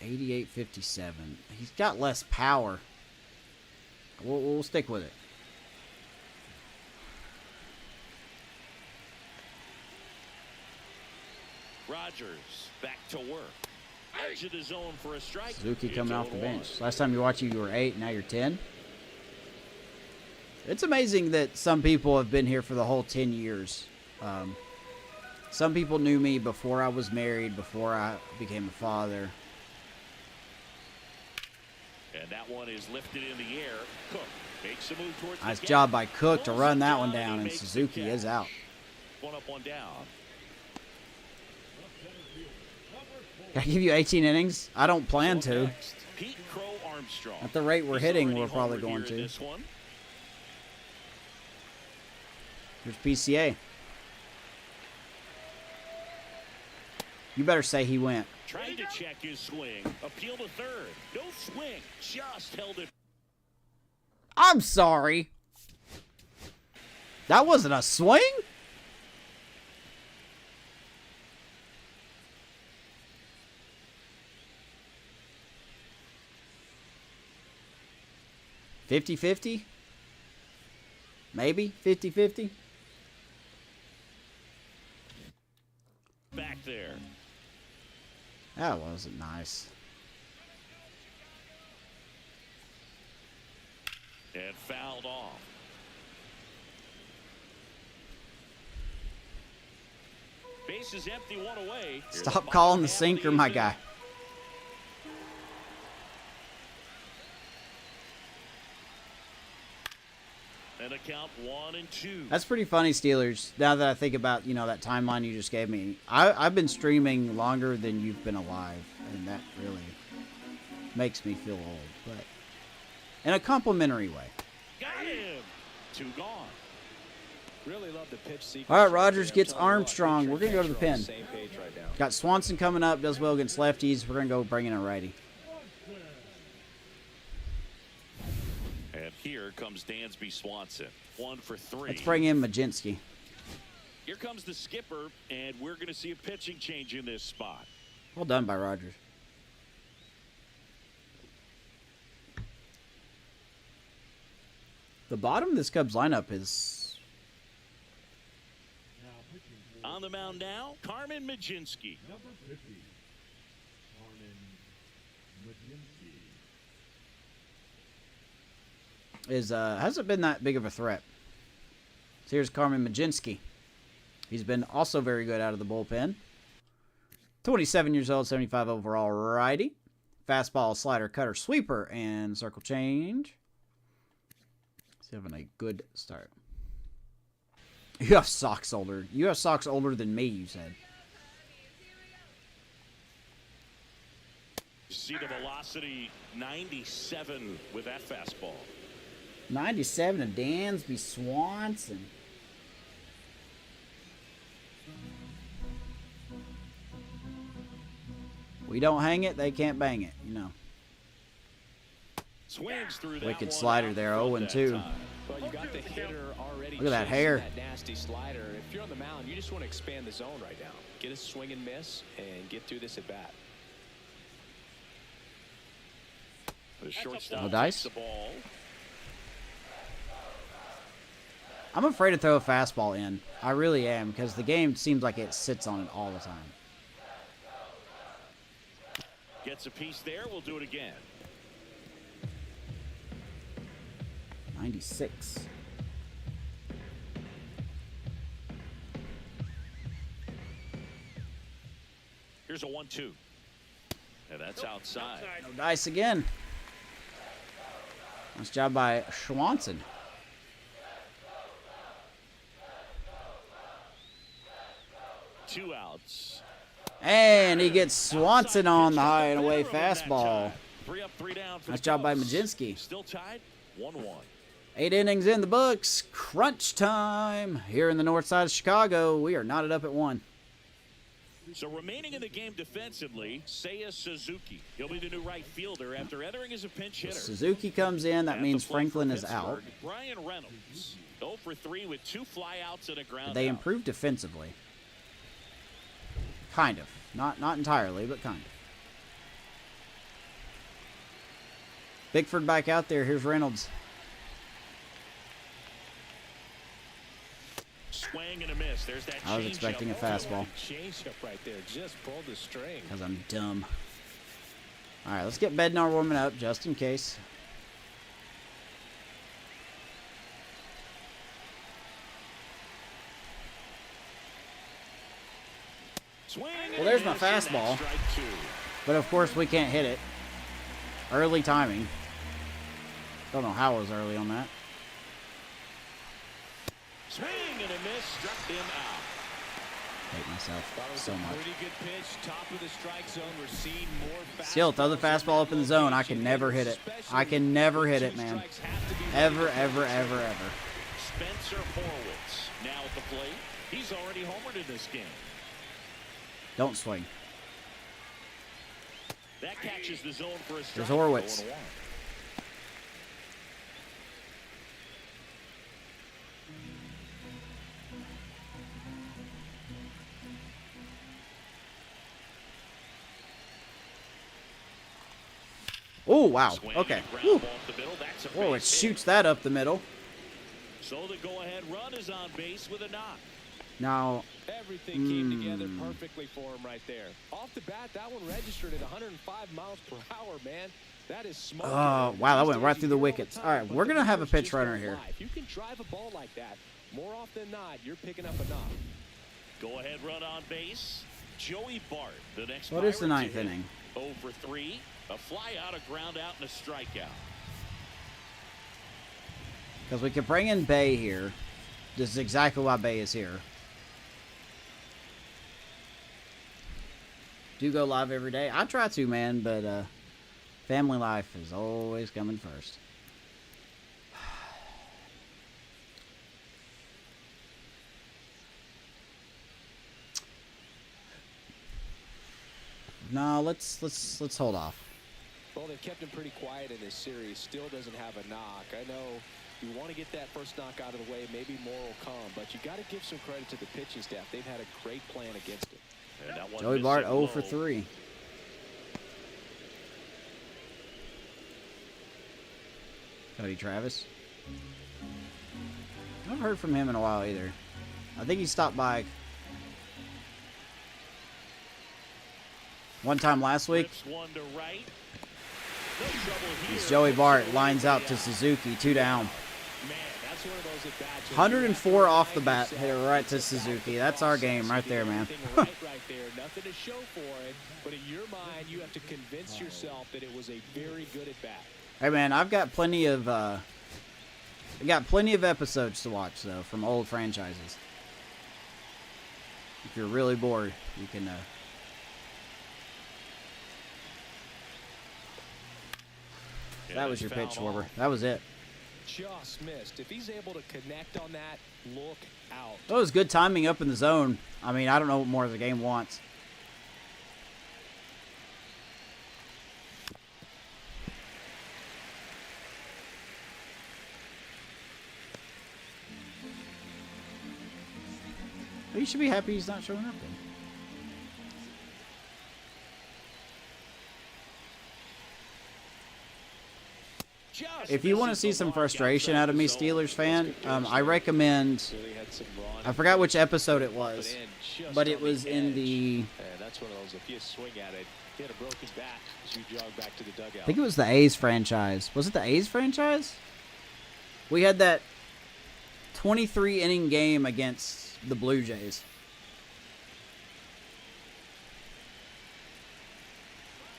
.5857. He's got less power. We'll stick with it. Rogers back to work. Edge of the zone for a strike. Suzuki coming off the bench. Last time you watched you were 8, now you're 10. It's amazing that some people have been here for the whole 10 years. Some people knew me before I was married, before I became a father. And that one is lifted in the air. Cook makes a move towards Nice the job gap. by Cook to run that one Pulls it down, and makes the Suzuki catch. is out. One up, one down. Can I give you 18 innings? I don't plan So to. next, Pete Crow Armstrong. At the rate we're He's hitting, already we're probably homered going here in to. this one. Here's PCA. You better say he went. Trying to check his swing. Appeal to third. No swing. Just held it. I'm sorry. That wasn't a swing? .50-50? Maybe 50-50? Back there. That wasn't nice. And fouled off. Base is empty, one away. Here's Stop bottom calling the half of sinker, my inning. guy. And a count 1-2. That's pretty funny, Steelers. Now that I think about, that timeline you just gave me. I've been streaming longer than you've been alive, and that really makes me feel old, but in a complimentary way. Got him. 2 gone. Really love the pitch sequence. All right, Rogers I'm gets telling you what, Armstrong. pitcher We're going to go to the and catcher on pen. same page right now. Got Swanson coming up, does well against lefties. We're going to go bring in a righty. And here comes Dansby Swanson. 1 for 3. Let's bring in Majinski. Here comes the skipper, and we're going to see a pitching change in this spot. Well done by Rogers. The bottom of this Cubs lineup is... On the mound now, Carmen Majinski. Number 50, Carmen Mudzinski. hasn't been that big of a threat. So here's Carmen Majinski. He's been also very good out of the bullpen. 27 years old, 75 overall righty. Fastball, slider, cutter, sweeper, and circle change. He's having a good start. You have socks older. You have socks older than me, you said. See the velocity, 97 with that fastball. 97 to Dansby Swanson. We don't hang it, they can't bang it, Swings through that Wicked one slider out there, front 0-2. that time. Well, you got the hitter already. Look at that chasing hair. That nasty slider. If you're on the mound, you just want to expand the zone right now. Get a swing and miss, and get through this at bat. The shortstop No dice? takes the ball. I'm afraid to throw a fastball in. I really am, because the game seems like it sits on it all the time. Gets a piece there. We'll do it again. 96. Here's a 1-2. And that's outside. No dice again. Nice job by Swanson. Two outs. And he gets Swanson on the high and away fastball. 3 up, 3 down for Nice the job by Cubs. Majinski. Still tied, 1-1. 8 innings in the books. Crunch time. Here in the north side of Chicago, we are knotted up at 1. So remaining in the game defensively, Seiya Suzuki. He'll be the new right fielder after entering as a pinch hitter. Suzuki comes in. That At means the plate Franklin for is out. Pittsburgh, Brian Reynolds, 0 for 3 with 2 flyouts and a ground They out. improved defensively. Kind of. Not entirely, but kind of. Bickford back out there. Here's Reynolds. Swing and a miss. There's that I was changeup. expecting a fastball Changeup right there. Just pulled the string. because I'm dumb. All right, let's get Bednar warming up just in case. Swing Well, there's my and a miss, and that's fastball. strike 2. But of course, we can't hit it. Early timing. Don't know how it was early on that. Swing and a miss, struck him out. Hate myself That was so a much. pretty good pitch. Top of the strike zone. We're seeing more Still, throw the fastball up in the zone. I can never hit it. I can never hit it, man. Ever, ever, ever, ever. Spencer Horwitz now at the plate. He's already homered in this game. Don't swing. That catches the zone for a strike. There's Horwitz. 0-1. Oh, wow. Swing Okay. and ground Whew. ball up the middle. That's a Oh, it base hit. shoots that up the middle. So the go-ahead run is on base with a knock. Now, Everything came together perfectly for him right there. Off the bat, that one registered at 105 miles per hour, man. That is smoke. oh, wow, that went right through the wickets. All right, we're going to have a pitch runner here. If you can drive a ball like that, more often than not, you're picking up a knock. Go-ahead run on base. Joey Bart, the next What is the Pirate to ninth hit. inning? 0 for 3. A fly out, a ground out, and a strikeout. Because we could bring in Bay here. This is exactly why Bay is here. Do go live every day. I try to, man, but family life is always coming first. No, let's hold off. Well, they've kept him pretty quiet in this series. Still doesn't have a knock. I know you want to get that first knock out of the way. Maybe more will come, but you got to give some credit to the pitching staff. They've had a great plan against it. And that one Joey Bart missing 0 for low. 3. Cody Travis. I haven't heard from him in a while either. I think he stopped by one time last week. Flips one to right. No trouble here. As Joey Bart lines out to Suzuki, 2 down. Man, that's one of those at-bats. 104 off the bat, hit it right to Suzuki. That's our game right there, man. right there. Nothing to show for it, but in your mind, you have to convince yourself that it was a very good at-bat. Hey man, I've got plenty of episodes to watch though from old franchises. If you're really bored, you can that was your pitch, Schwarber. That was it. Just missed. If he's able to connect on that, look out. That was good timing up in the zone. I mean, I don't know what more the game wants. Well, you should be happy he's not showing up then. If you want to see some frustration out of me, Steelers fan, I recommend. I forgot which episode it was, but it was in the. That's one of those. If you swing at it, hit a broken bat as you jog back to the dugout. I think it was the A's franchise. Was it the A's franchise? We had that 23 inning game against the Blue Jays.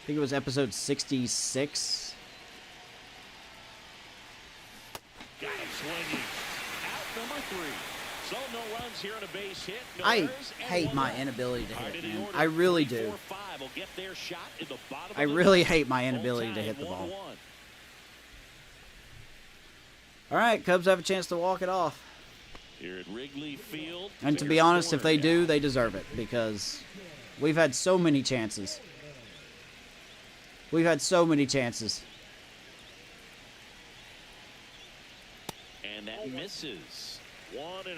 I think it was episode 66. Got him swinging. Out number 3. So no runs here on a base hit. No I errors, and hate one my left. inability to All right, hit, in the man. order, I really 3, do. 4, 5 will get their shot in the bottom I of the really ninth. hate my All inability to tied, hit the ball. 1-1. All right, Cubs have a chance to walk it off. Here at Wrigley Field. And to be honest, if they do, they deserve it because we've had so many chances. We've had so many chances. And that misses. 1-0.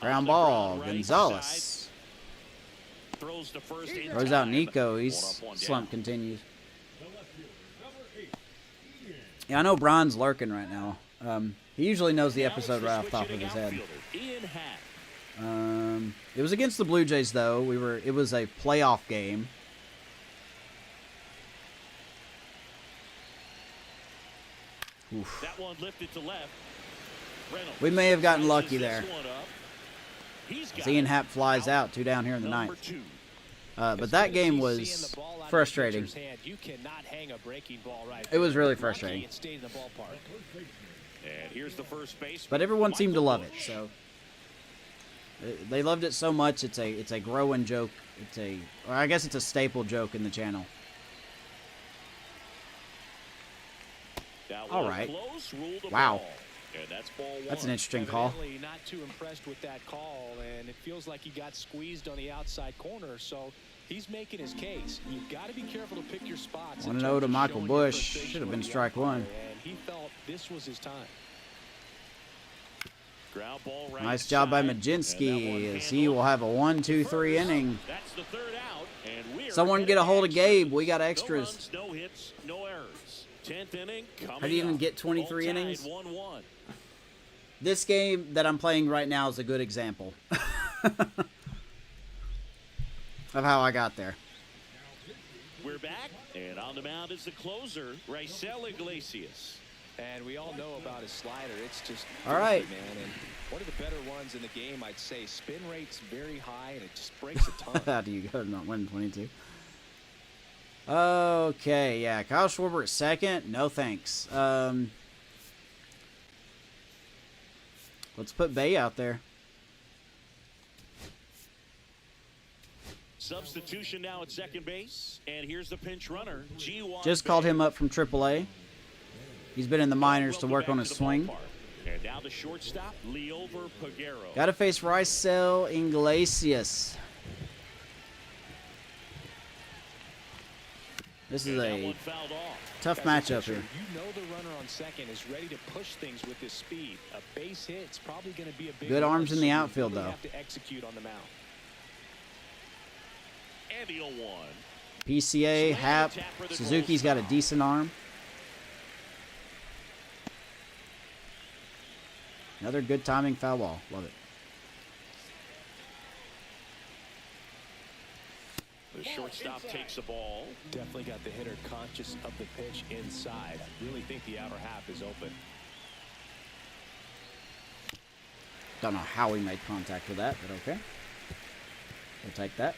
Ground ball, Gonzalez. Throws to first in Throws out time. Nico. One His up, one slump down. continues. Yeah, I know Brian's lurking right now. He usually knows the Now episode it's the right off the top of switch-hitting his head. outfielder, Ian Happ. It was against the Blue Jays, though. It was a playoff game. Oof. That one lifted to left. Reynolds We may have gotten finishes lucky there. this one up. He's got As Ian it. Happ flies out, 2 down here in the Number ninth. 2. But that game was frustrating. You cannot hang a breaking ball right It was really there. frustrating. Lucky it stayed in the ballpark. And here's the first base. But everyone seemed to Michael love it, Busch. so they loved it so much. It's a growing joke. Or I guess it's a staple joke in the channel. That All one right. close, ruled a Wow. ball. And that's ball 1. That's an interesting call. Evidently not too impressed with that call, and it feels like he got squeezed on the outside corner, so he's making his case. You've got to be careful to pick your spots. 1-0 to Michael Busch. Should have been strike 1. And he felt this was his time. Ground ball right Nice job by side, and that one Majinski as he handled. will have a 1-2-3 First, inning. That's the third out, and we're Someone headed get a to hold of extras. Gabe. We got No extras. runs, no hits, no errors. 10th inning coming How do you even up. get 23 All tied, innings? 1-1. This game that I'm playing right now is a good example of how I got there. We're back, and on the mound is the closer, Raisel Iglesias. And we all know about his slider. It's just All right. filthy, man. And one of the better ones in the game, I'd say. Spin rate's very high, and it just breaks a ton. How do you go to not win 22? Okay, yeah. Kyle Schwarber at second. No thanks. Let's put Bay out there. Substitution now at second base, and here's the pinch runner, G1. Just called him up from AAA. He's been in the minors to Welcome work back on his the swing. ballpark. And now the shortstop, Leover Peguero. Got to face Raisel Iglesias. This is And that a one fouled off. tough As a matchup pitcher, here. You know the runner on second is ready to push things with his speed. A base hit's probably going to be a big Good one, arms in so the you outfield, really though. have to execute on the mound. And the 0-1. PCA, Hap, Suzuki's got a decent arm. Another good timing foul ball. Love it. The shortstop takes the ball. Definitely got the hitter conscious of the pitch inside. I really think the outer half is open. Don't know how he made contact with that, but okay. We'll take that.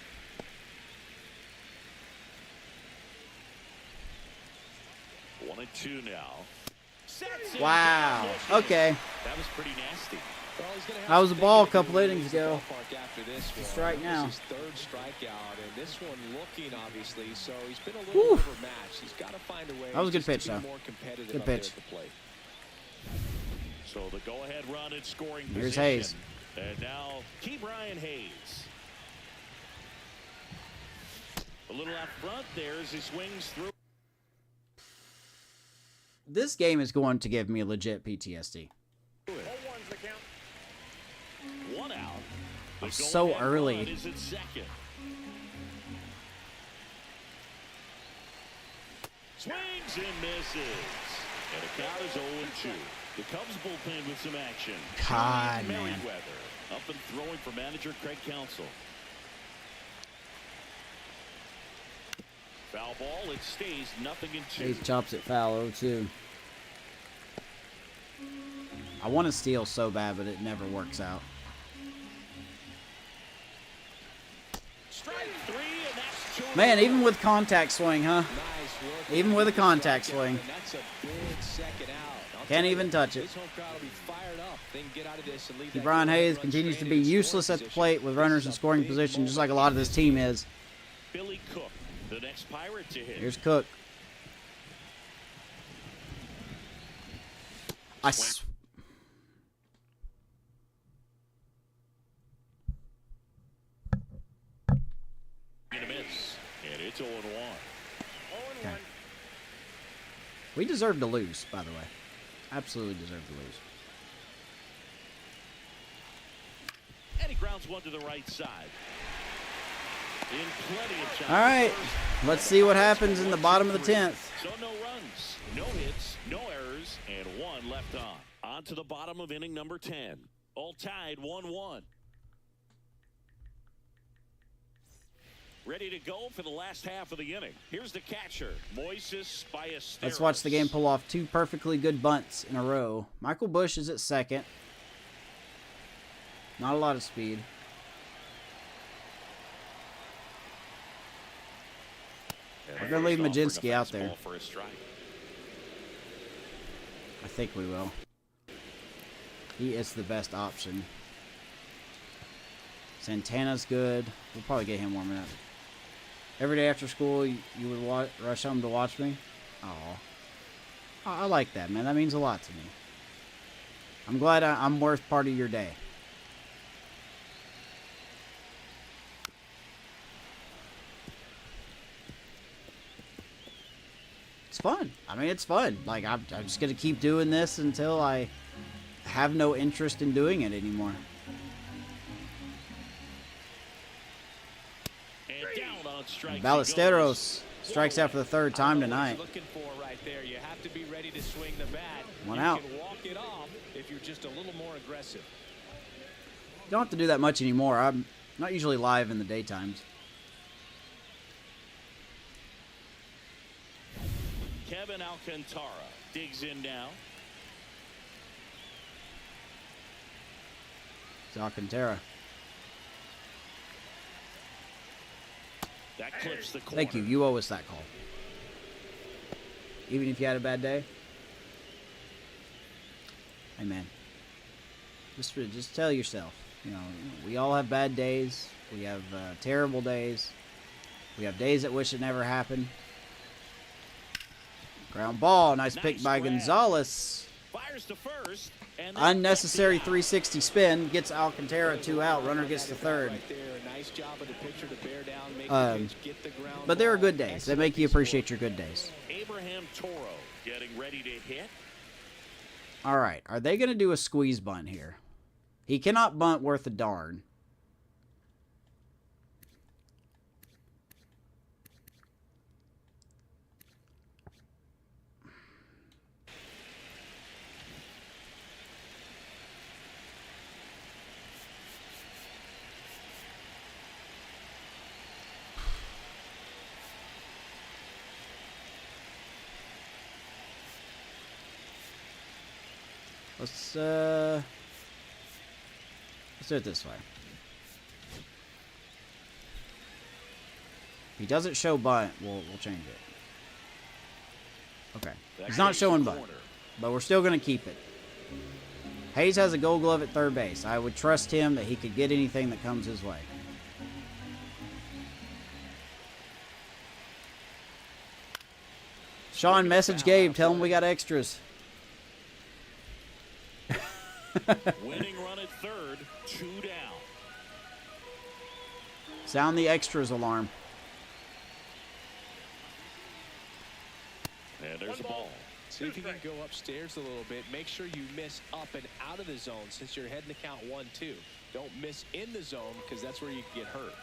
One and two now. Sets it Wow. down. Okay. That was pretty nasty. Well, he's gonna have That was to a ball a think if he couple innings leaves the ago. ballpark after this one. Strike now. This is his third strikeout, and this one looking obviously, so he's been a little overmatched. He's got to find a way. That was a good just to pitch, be though. more competitive Good up there pitch. at the plate. So the go-ahead run in scoring Here's position. Hayes. And now Key Brian Hayes. A little out front there as he swings through. This game is going to give me legit PTSD. One out. The I'm so go-ahead early. run is at second. Swings and misses. And the count is 0-2. The Cubs bullpen with some action. God, Julian man. Merriweather up and throwing for manager Craig Counsell. Foul ball. It stays 0-2. Hayes chops it foul 0-2. I want to steal so bad, but it never works out. Man, even with contact swing, huh? Nice work. Even with a contact swing. That's a big second out. I'll Can't tell you, even touch it. This home crowd will be fired up. They can get out of this and leave that Brian game Hayes run continues to straight be into useless scoring at the position. plate with This runners is in a scoring big position, just moment like a lot of this team is. Billy Cook, the next Pirate to hit. Here's Cook. Gonna miss, and it's 0-1. Okay. We deserve to lose, by the way. Absolutely deserve to lose. And he grounds one to the right side. In plenty of time. All right, let's see what happens in the bottom of the 10th. So no runs, no hits, no errors, and one left on. On to the bottom of inning number 10. All tied 1-1. Ready to go for the last half of the inning. Here's the catcher, Moises Ballesteros. Let's watch the game pull off 2 perfectly good bunts in a row. Michael Bush is at second. Not a lot of speed. We're going to leave Majinski out there. For a strike. I think we will. He is the best option. Santana's good. We'll probably get him warming up. Every day after school, you would rush home to watch me? Oh, I like that, man. That means a lot to me. I'm glad I'm worth part of your day. It's fun. I mean, it's fun. Like, I'm just going to keep doing this until I have no interest in doing it anymore. And down on strike. Ballesteros strikes out for the 3rd time tonight. Looking for right there. You have to be ready to swing the bat. One you out. can walk it off if you're just a little more aggressive. Don't have to do that much anymore. I'm not usually live in the daytimes. Kevin Alcantara digs in now. It's Alcantara. That clips the corner. Thank you. You owe us that call. Even if you had a bad day. Hey, man. Just tell yourself. You know, we all have bad days. We have terrible days. We have days that wish it never happened. Ground ball. Nice pick by grab. Gonzalez. Fires to first. And Unnecessary 360 spin. Gets Alcantara 2 out. Runner gets the 3rd. Right there. Nice job of the pitcher to bear down, make the pitch, get the ground But there are ball. good days. They make you appreciate your good days. Abraham Toro getting ready to hit. All right. Are they going to do a squeeze bunt here? He cannot bunt worth a darn. Let's do it this way. If he doesn't show bunt, we'll change it. Okay. He's not showing bunt, but we're still going to keep it. Hayes has a gold glove at 3rd base. I would trust him that he could get anything that comes his way. Sean, message Gabe. Tell him we got extras. Winning run at 3rd, 2 down. Sound the extras alarm. And there's a ball. See if you can go upstairs a little bit. Make sure you miss up and out of the zone since you're heading to count 1-2. Don't miss in the zone because that's where you can get hurt.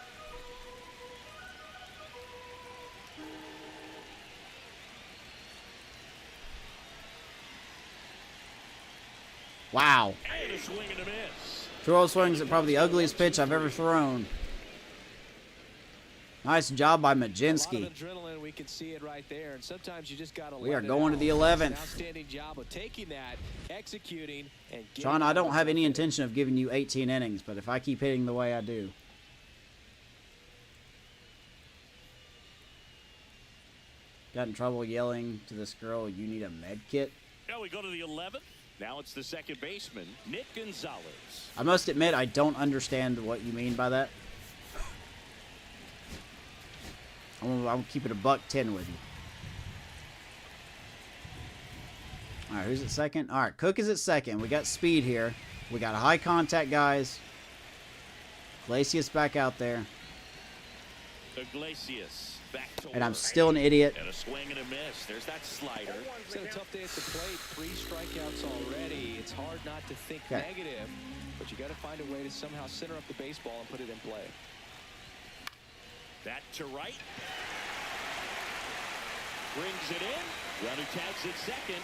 Wow. And a swing and a miss. 2-0 swings at probably the ugliest pitch I've ever thrown. Nice job by A lot Majinski. of adrenaline, we can see it right there, and sometimes you just got to. We are going to the 11th. Outstanding job of taking that, executing, and getting Sean, I it don't on have top any of it. intention of giving you 18 innings, but if I keep hitting the way I do. got in trouble yelling to this girl, "You need a med kit." Now we go to the 11th. Now it's the second baseman, Nick Gonzalez. I must admit, I don't understand what you mean by that. I'm keeping a $110 with you. All right, who's at second? All right, Cook is at second. We got speed here. We got high contact guys. Iglesias back out there. Iglesias back to And I'm work. still an idiot. And a swing and a miss. There's that slider. It's been a tough day at the plate. 3 strikeouts already. It's hard not to think Okay. negative, but you got to find a way to somehow center up the baseball and put it in play. That to right. Brings it in. Runner tags at second.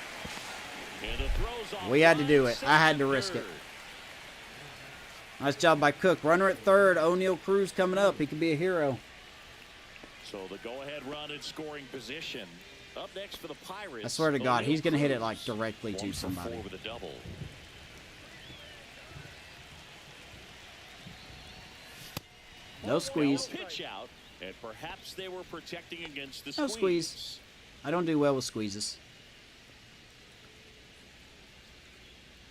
And the throws off. We had to do line, it. I had to second, risk it. third. Nice job by Cook. Runner at third. O'Neal Cruz coming up. He could be a hero. So the go-ahead run in scoring position. Up next for the Pirates. I swear to God, O'Neal he's going to hit it Cruz. like directly 1 to for somebody. 4 with a double. No squeeze. Pitch out, and perhaps they were protecting against the No squeeze. I don't do well with squeezes.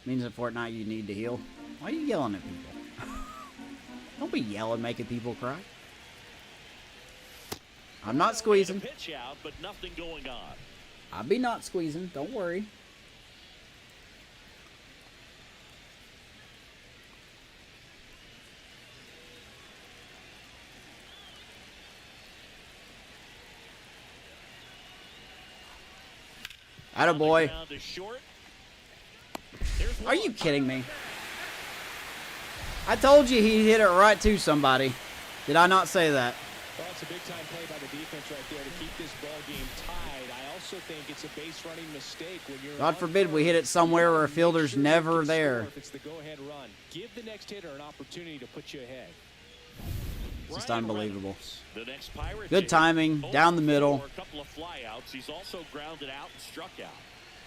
Means in Fortnite you need to heal. Why are you yelling at people? Don't be yelling, making people cry. I'm not squeezing. Pitch out, but nothing going on. I'll be not squeezing. Don't worry. Attaboy. Ground is short. There's Are you one. kidding me? I told you he'd hit it right to somebody. Did I not say that? Well, it's a big-time play by the defense right there to keep this ball game tied. I also think it's a base-running mistake when you're. God forbid we hit it somewhere where a fielder's Make sure you never can there. score if it's the go-ahead run. Give the next hitter an opportunity to put you ahead. It's just Ryan unbelievable. Reynolds, the next Pirate Good hitter. timing, down the middle. For a couple of flyouts. He's also grounded out and struck out.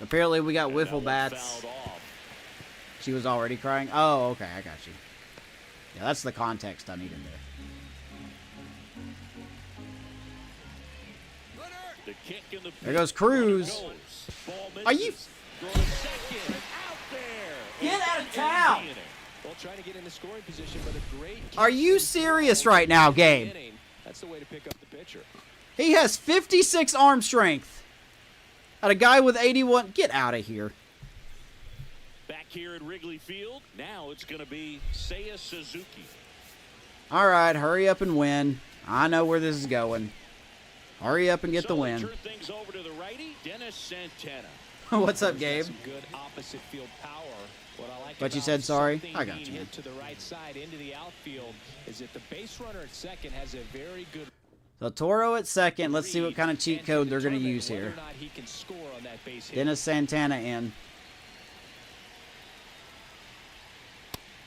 Apparently we got And that wiffle one bats. fouled off. She was already crying. Oh, okay, I got you. Yeah, that's the context I need in there. The kick in the There goes Cruz. Goes. Ball Are you- misses. Throw to second. Out there. Get out of town. Well, trying to get into scoring position, but a great. Are you serious right now, Gabe? That's the way to pick up the pitcher. He has 56 arm strength. At a guy with 81. Get out of here. Back here at Wrigley Field, now it's going to be Seiya Suzuki. All right, hurry up and win. I know where this is going. Hurry up and get the So win. turn things over to the righty, Dennis Santana. What's up, Gabe? Some good opposite field power. What I like But you about said sorry? something I got being you, man. hit to the right side into the outfield is that the base runner at second has a very good. So Toro at second. Let's see what kind of cheat code they're going to use whether here. or not he can score on that base hit. Dennis Santana in.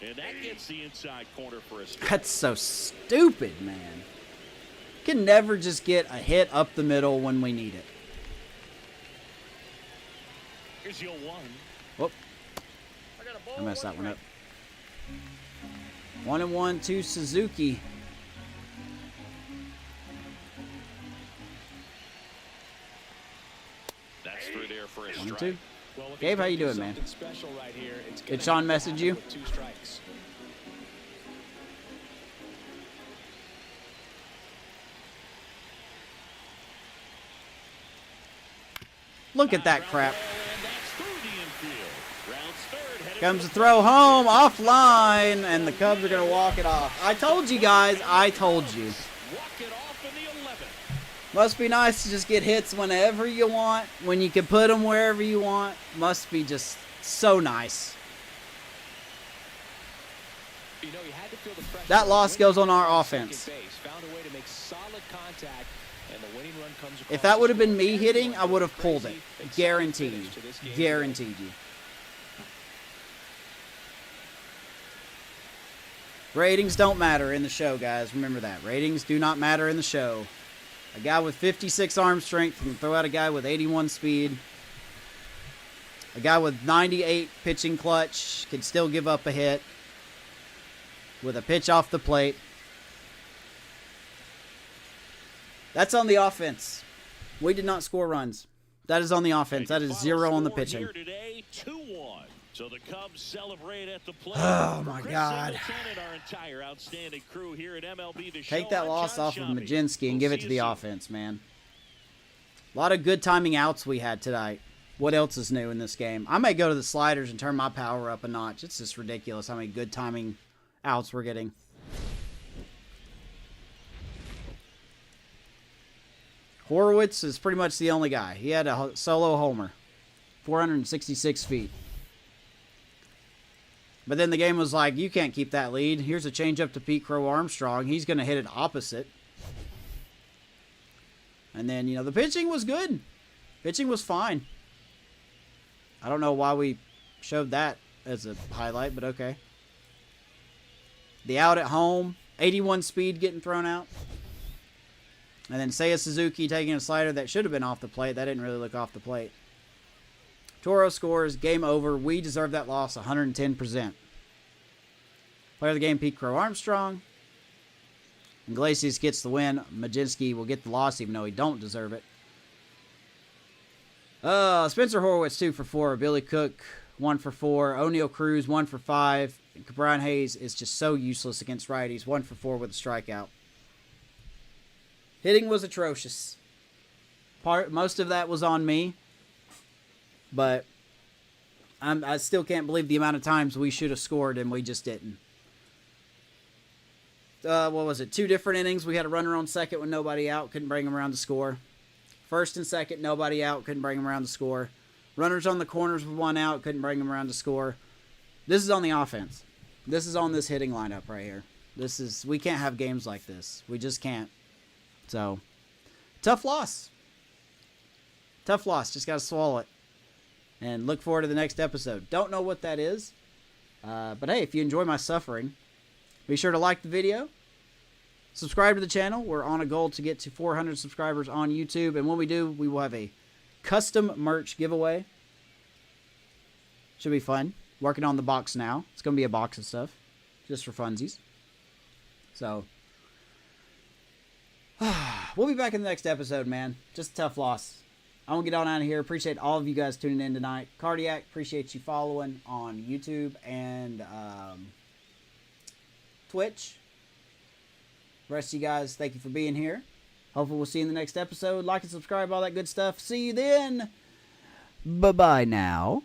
And that gets the inside corner for a strike. That's so stupid, man. Can never just get a hit up the middle when we need it. Here's your one. Whoop. I messed that one up. 1-1 to Suzuki. That's through there for a 1-2. strike. Well, if Gabe, he's how you gonna doing, man? something special right here, it's Did gonna Sean have to message happen you? with 2 strikes. Look at that crap. And that's through the infield. Rounds third, headed Comes for the throw home, offline, and the Cubs are going to walk it off. I told you guys, I told you. Walk it off in the 11th. Must be nice to just get hits whenever you want, when you can put them wherever you want. Must be just so nice. You know, he had to feel the pressure. That loss goes on our Second offense. base, found a way to make solid contact, and the winning run comes across If that would have the been me score. hitting, I would have pulled it. Crazy, exciting Guaranteed. finish to this game. Guaranteed you. Ratings don't matter in the show, guys. Remember that. Ratings do not matter in the show. A guy with 56 arm strength can throw out a guy with 81 speed. A guy with 98 pitching clutch can still give up a hit with a pitch off the plate. That's on the offense. We did not score runs. That is on the offense. That is 0 on the pitching. Here today, 2-1. So the Cubs celebrate at the plate. Oh, my God. Our entire outstanding crew here at MLB The Take Show. that I'm loss John off of Sciambi. Majinski and We'll give see it to you the soon. offense, man. A lot of good timing outs we had tonight. What else is new in this game? I may go to the sliders and turn my power up a notch. It's just ridiculous how many good timing outs we're getting. Horowitz is pretty much the only guy. He had a solo homer. 466 feet. But then the game was like, you can't keep that lead. Here's a changeup to Pete Crow Armstrong. He's going to hit it opposite. And then, the pitching was good. Pitching was fine. I don't know why we showed that as a highlight, but okay. The out at home. 81 speed getting thrown out. And then Seiya Suzuki taking a slider that should have been off the plate. That didn't really look off the plate. Toro scores. Game over. We deserve that loss 110%. Player of the game, Pete Crow Armstrong. Iglesias gets the win. Majinski will get the loss even though he don't deserve it. Spencer Horowitz 2 for 4. Billy Cook 1 for 4. O'Neal Cruz 1 for 5. And Brian Hayes is just so useless against righties. 1 for 4 with a strikeout. Hitting was atrocious. Most of that was on me. But I still can't believe the amount of times we should have scored and we just didn't. What was it? 2 different innings. We had a runner on second with nobody out. Couldn't bring him around to score. First and second, nobody out. Couldn't bring him around to score. Runners on the corners with 1 out. Couldn't bring him around to score. This is on the offense. This is on this hitting lineup right here. We can't have games like this. We just can't. So, tough loss. Tough loss. Just got to swallow it. And look forward to the next episode. Don't know what that is. But hey, if you enjoy my suffering, be sure to like the video. Subscribe to the channel. We're on a goal to get to 400 subscribers on YouTube. And when we do, we will have a custom merch giveaway. Should be fun. Working on the box now. It's going to be a box of stuff. Just for funsies. So, we'll be back in the next episode, man. Just a tough loss. I'm going to get on out of here. Appreciate all of you guys tuning in tonight. Cardiac, appreciate you following on YouTube and Twitch. The rest of you guys, thank you for being here. Hopefully we'll see you in the next episode. Like and subscribe, all that good stuff. See you then. Bye-bye now.